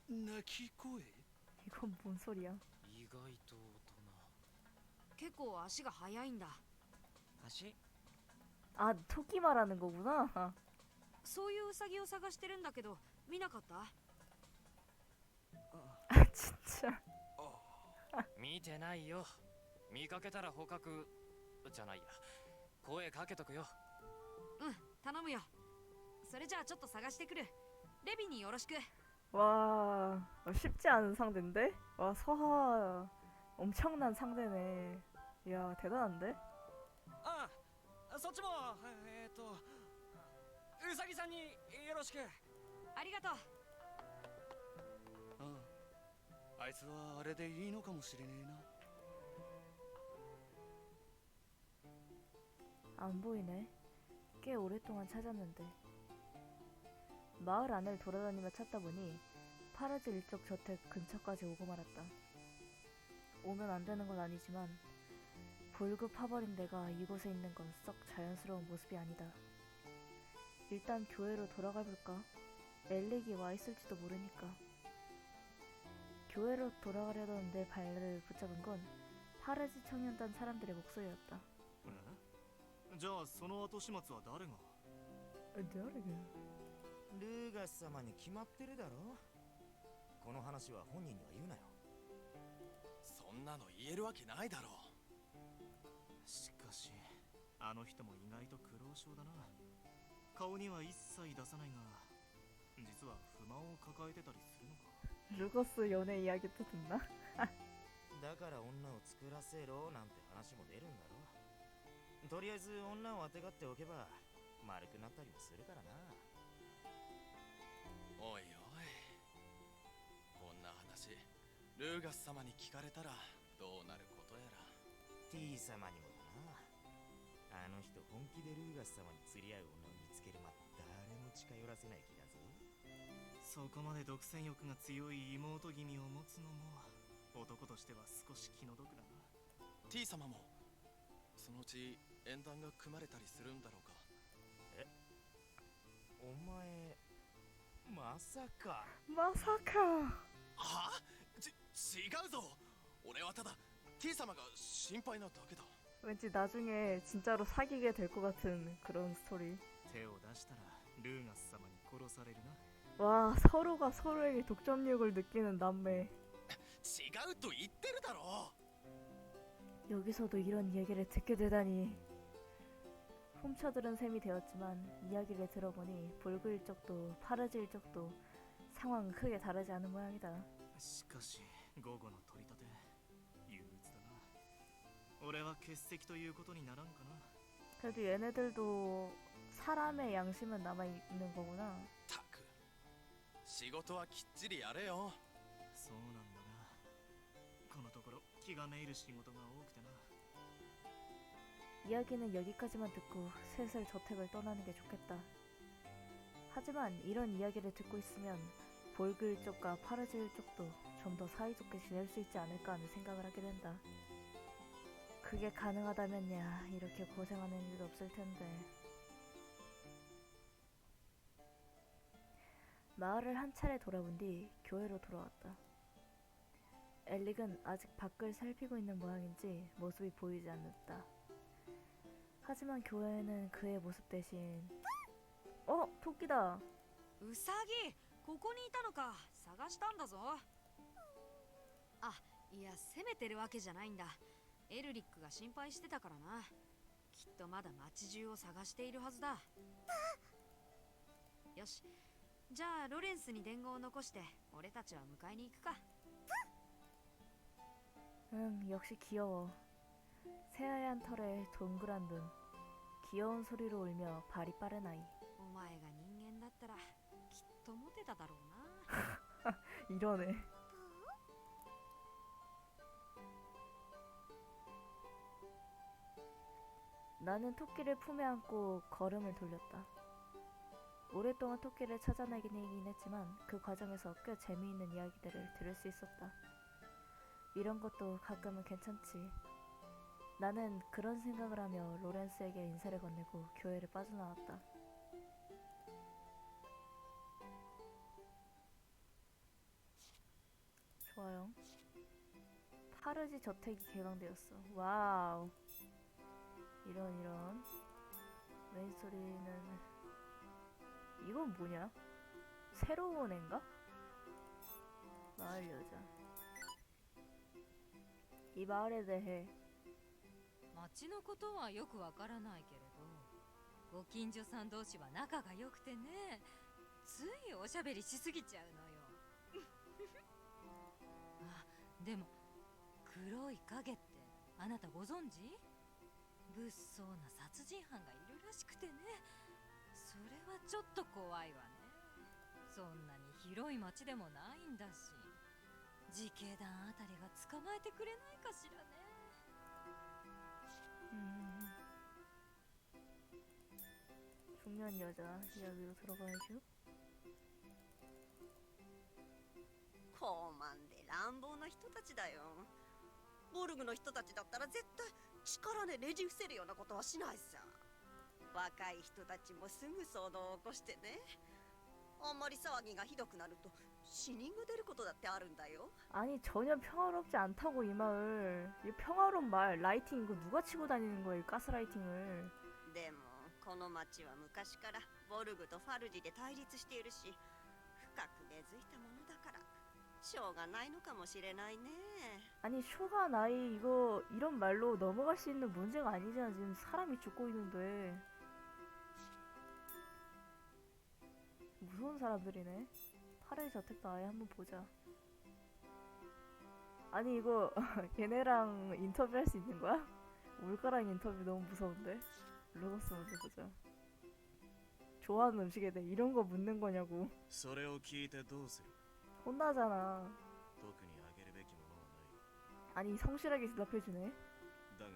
E: 鳴き声？
A: 이건 뭔 소리야?
I: 意外と大人。
C: 結構足が速いんだ。
I: 足？
A: 아 토끼 말하는 거구나.
C: そういうウサギを探してるんだけど見なかった？
A: 아 진짜.
I: 見てないよ。見かけたら捕獲じゃないや、声かけとくよ。
C: 頼むよ。それじゃあちょっと探してくる。レビによろしく。
A: 와 쉽지 않은 상대인데? 와 서하 엄청난 상대네. 이야 대단한데?
I: そっちもウサギさんによろしく。
C: ありがとう。
E: あいつはあれでいいのかもしれねえな。
A: 안 보이네. 꽤 오랫동안 찾았는데. 마을 안을 돌아다니며 찾다 보니 파르즈 일족 저택 근처까지 오고 말았다. 오면 안 되는 건 아니지만 볼급 파버린 내가 이곳에 있는 건 썩 자연스러운 모습이 아니다. 일단 교회로 돌아가 볼까? 엘릭이 와 있을지도 모르니까. 교회로 돌아가려던 내 발을 붙잡은 건 파르즈 청년단 사람들의 목소리였다.
D: じゃあその後始末は誰が？
A: 誰？
G: ルーガス様に決まってるだろ。この話は本人には言うなよ。
E: なの言えるわけないだろ
D: しかしあの人も意外と苦労症だな。顔には一切出さないが実は不満を抱えてたりするのか。
A: 루거스 연애 이야기도 듣나?
G: だから女を作らせろなんて話も出るんだろ。とりあえず女をあてがっておけば丸くなったりもするからな。
E: おいおい、こんな話ルーガス様に聞かれたらどうなることやら。
G: T 様にもだな。あの人本気でルーガス様に釣り合う女を見つけるまで誰も近寄らせない気だぞ。
D: そこまで独占欲が強い妹君を持つのも男としては少し気の毒だな。
E: T 様もそのうち縁談が組まれたりするんだろうか。
G: え、お前まさか。
A: まさか。
E: はあ？違うぞ。俺はただ T 様が心配なだけだ。
A: 왠지 나중에 진짜로 사귀게 될 것 같은 그런 스토리.
D: 手を出したらルーガス様に殺されるな。
A: 와, 서로가 서로에게 독점력을 느끼는 남매.
E: 違うと言ってるだろ。
A: 여기서도 이런 이야기를 듣게 되다니. 훔쳐들은 셈이 되었지만 이야기를 들어보니 볼그 일적도 파르즈 일적도 상황은 크게 다르지 않은 모양이다.
D: しかし午後の取り立て憂鬱だな。俺は欠席ということにならんかな。
A: 그래도 얘네들도 사람의 양심은 남아있는 거구나.
E: たく仕事はきっちりやれよ。
D: そうなんだがこのところ気がめいる仕事が多くてな。
A: 이야기는 여기까지만 듣고 슬슬 저택을 떠나는 게 좋겠다. 하지만 이런 이야기를 듣고 있으면 볼그 일족과 파르즈 일족도 좀 더 사이좋게 지낼 수 있지 않을까 하는 생각을 하게 된다. 그게 가능하다면야 이렇게 고생하는 일도 없을 텐데. 마을을 한 차례 돌아본 뒤 교회로 돌아왔다. 엘릭은 아직 밖을 살피고 있는 모양인지 모습이 보이지 않는다. 하지만 교회에는 그의 모습 대신 토끼다.
C: ウサギ、ここにいたのか。探したんだぞ。あ、いや責めてるわけじゃないんだ。エルリックが心配してたからな。きっとまだ街中を探しているはずだ。よし、じゃあロレンスに伝言を残して俺たちは迎えに行くか。
A: 응, 역시 귀여워. 새하얀 털에 동그란 눈, 귀여운 소리로 울며 발이 빠른 아이.
C: お前が人間だったらきっとモテただろうな。
A: 이러네. 나는 토끼를 품에 안고 걸음을 돌렸다. 오랫동안 토끼를 찾아내긴 했지만 그 과정에서 꽤 재미있는 이야기들을 들을 수 있었다. 이런 것도 가끔은 괜찮지. 나는 그런 생각을 하며 로렌스에게 인사를 건네고 교회를 빠져나왔다. 좋아요. 파르지 저택이 개방되었어. 와우. 이런 메인 스토리는 이건 뭐냐? 새로운 앤가? 마을 여자. 이 마을에 대해
O: 町のことはよくわからないけれど、ご近所さん同士は仲が良くてね、ついおしゃべりしすぎちゃうのよ。あ、でも黒い影ってあなたご存知？物騒な殺人犯がいるらしくてね、それはちょっと怖いわね。そんなに広い町でもないんだし、自警団あたりが捕まえてくれないかしらね。
A: 중년 여자 이야기로 들어가야죠.
J: 高慢で乱暴な人たちだよ。ボルグの人たちだったら絶対力でねじ伏せるようなことはしないさ。若い人たちもすぐ騒動を起こしてね。あんまり騒ぎがひどくなると死人が出ることだってあるんだよ。
A: 아니 전혀 평화롭지 않다고 이 마을. 이 평화로운 마을 라이팅 이거 누가 치고 다니는 거야 이 가스라이팅을.
J: でもこの町は昔からボルグとファルジで対立しているし、深く根付いたものだからしょうがないのかもしれないね。
A: 아니 쇼가 나이 이거 이런 말로 넘어갈 수 있는 문제가 아니잖아. 지금 사람이 죽고 있는데. 무서운 사람들이네. 파레 저택도 아예 한번 보자. 아니 이거 얘네랑 인터뷰할 수 있는 거야? 올가랑 인터뷰 너무 무서운데. 로더스 먼저 보자. 좋아하는 음식에 대해 이런 거 묻는 거냐고.
D: それを聞いてどうする
A: 혼나잖아.
D: 特にあげるべきものはない
A: 아니 성실하게 대답해주네.
D: だ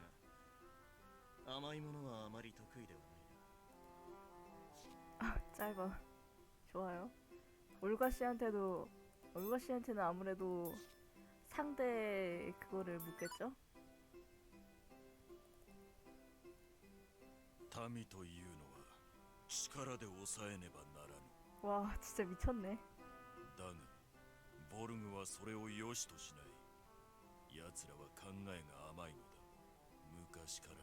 D: が甘いものはあまり得意ではないな
A: 아 짧아. 좋아요. 올가 씨한테는 아무래도 상대 그거를 묻겠죠?
Q: 民というのは力で抑えねばならぬ。
A: 와 진짜 미쳤네.
Q: だがボルグはそれを良しとしない。奴らは考えが甘いのだ。昔からな。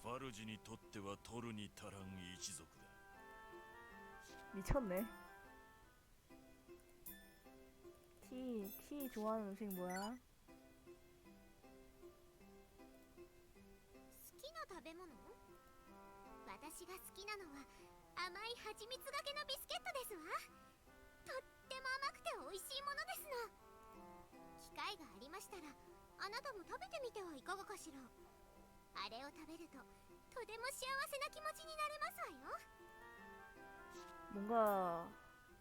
Q: ファルジにとっては取るに足らん一族だ。
A: 미쳤네. T 좋아하는 음식 뭐야?
N: 好きな食べ物？私が好きなのは甘い蜂蜜がけのビスケットですわ。とっても甘くて美味しいものですの。機会がありましたらあなたも食べてみてはいかがかしら。あれを食べるととても幸せな気持ちになれますわよ。
A: 뭔가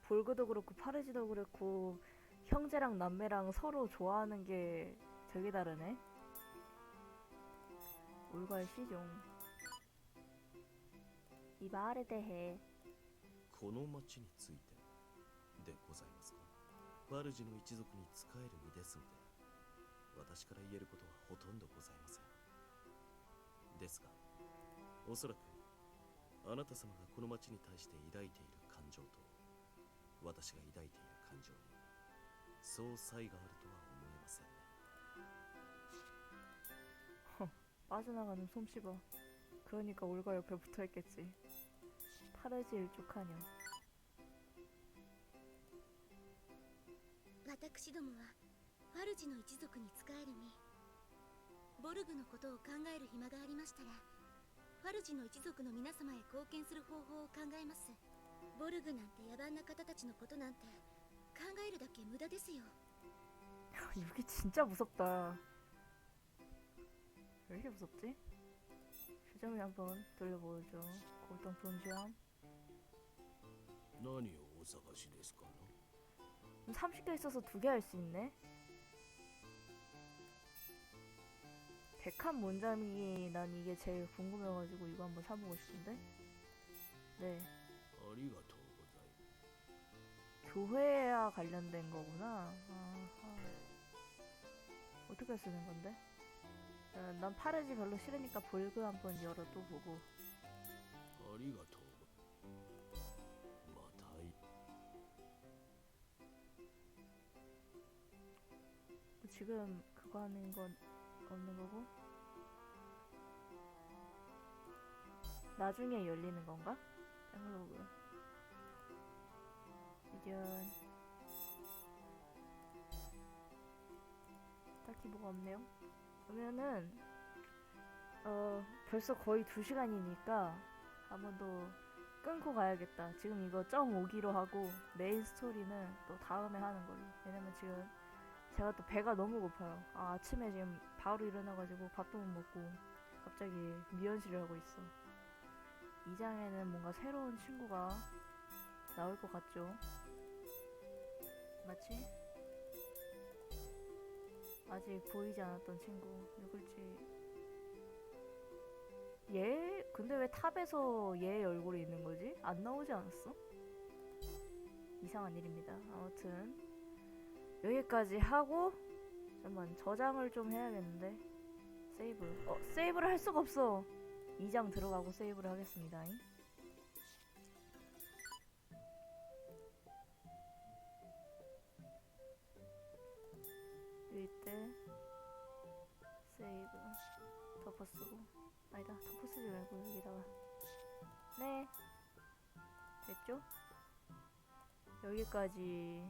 A: 볼그도 그렇고 파르지도 그렇고 형제랑 남매랑 서로 좋아하는 게 되게 다르네. 올가의 시종. 이 말에 대해
D: この町についてでございますか。ファルジの一族に仕える身ですので私から言えることはほとんどございません。ですがおそらくあなた様がこの町に対して抱いている感情と私が抱いている感情にそう差異があるとは思えませんね。
A: 빠져나가는 솜씨봐. 그러니까 올가 옆에 붙어있겠지. 파르지 일족하냐.
N: 私どもはファルジの一族に仕える身。ボルグのことを考える暇がありましたらファルジの一族の皆様へ貢献する方法を考えます。ボルグなんて野蛮な方たちのことなんて考えるだけ無駄ですよ。
A: 여기 진짜 무섭다. 왜 이렇게 무섭지? 표정을 한번 돌려보죠. 골동 본점.
K: 何をお探しですかな。
A: 30개 있어서 2개 할 수 있네. 백합 문장이 난 이게 제일 궁금해가지고 이거 한번 사보고 싶은데. 네.
K: ありがとうございます。
A: 교회와 관련된 거구나. 아하. 어떻게 쓰는 건데? 난 파르지 별로 싫으니까 볼그 한번 열어 또 보고.
K: ありがとう。またい。
A: 지금 그거 하는 건 없는 거고. 나중에 열리는 건가? 땡글로그. 이견. 딱히 뭐가 없네요. 그러면은 벌써 거의 2시간이니까 한 번 더 끊고 가야겠다. 지금 이거 0.5기로 하고 메인 스토리는 또 다음에 하는 걸로. 왜냐면 지금 제가 또 배가 너무 고파요. 아침에 지금 바로 일어나가지고 밥도 못 먹고 갑자기 미연실을 하고 있어. 이 장에는 뭔가 새로운 친구가 나올 것 같죠? 맞지? 아직 보이지 않았던 친구 누굴지. 얘? 근데 왜 탑에서 얘 얼굴이 있는 거지? 안 나오지 않았어? 이상한 일입니다. 아무튼 여기까지 하고 잠깐만 저장을 좀 해야겠는데. 세이브. 세이브를 할 수가 없어. 2장 들어가고 세이브를 하겠습니다. 이때 세이브 덮어 쓰고. 아니다, 덮어 쓰지 말고 여기다가. 네, 됐죠? 여기까지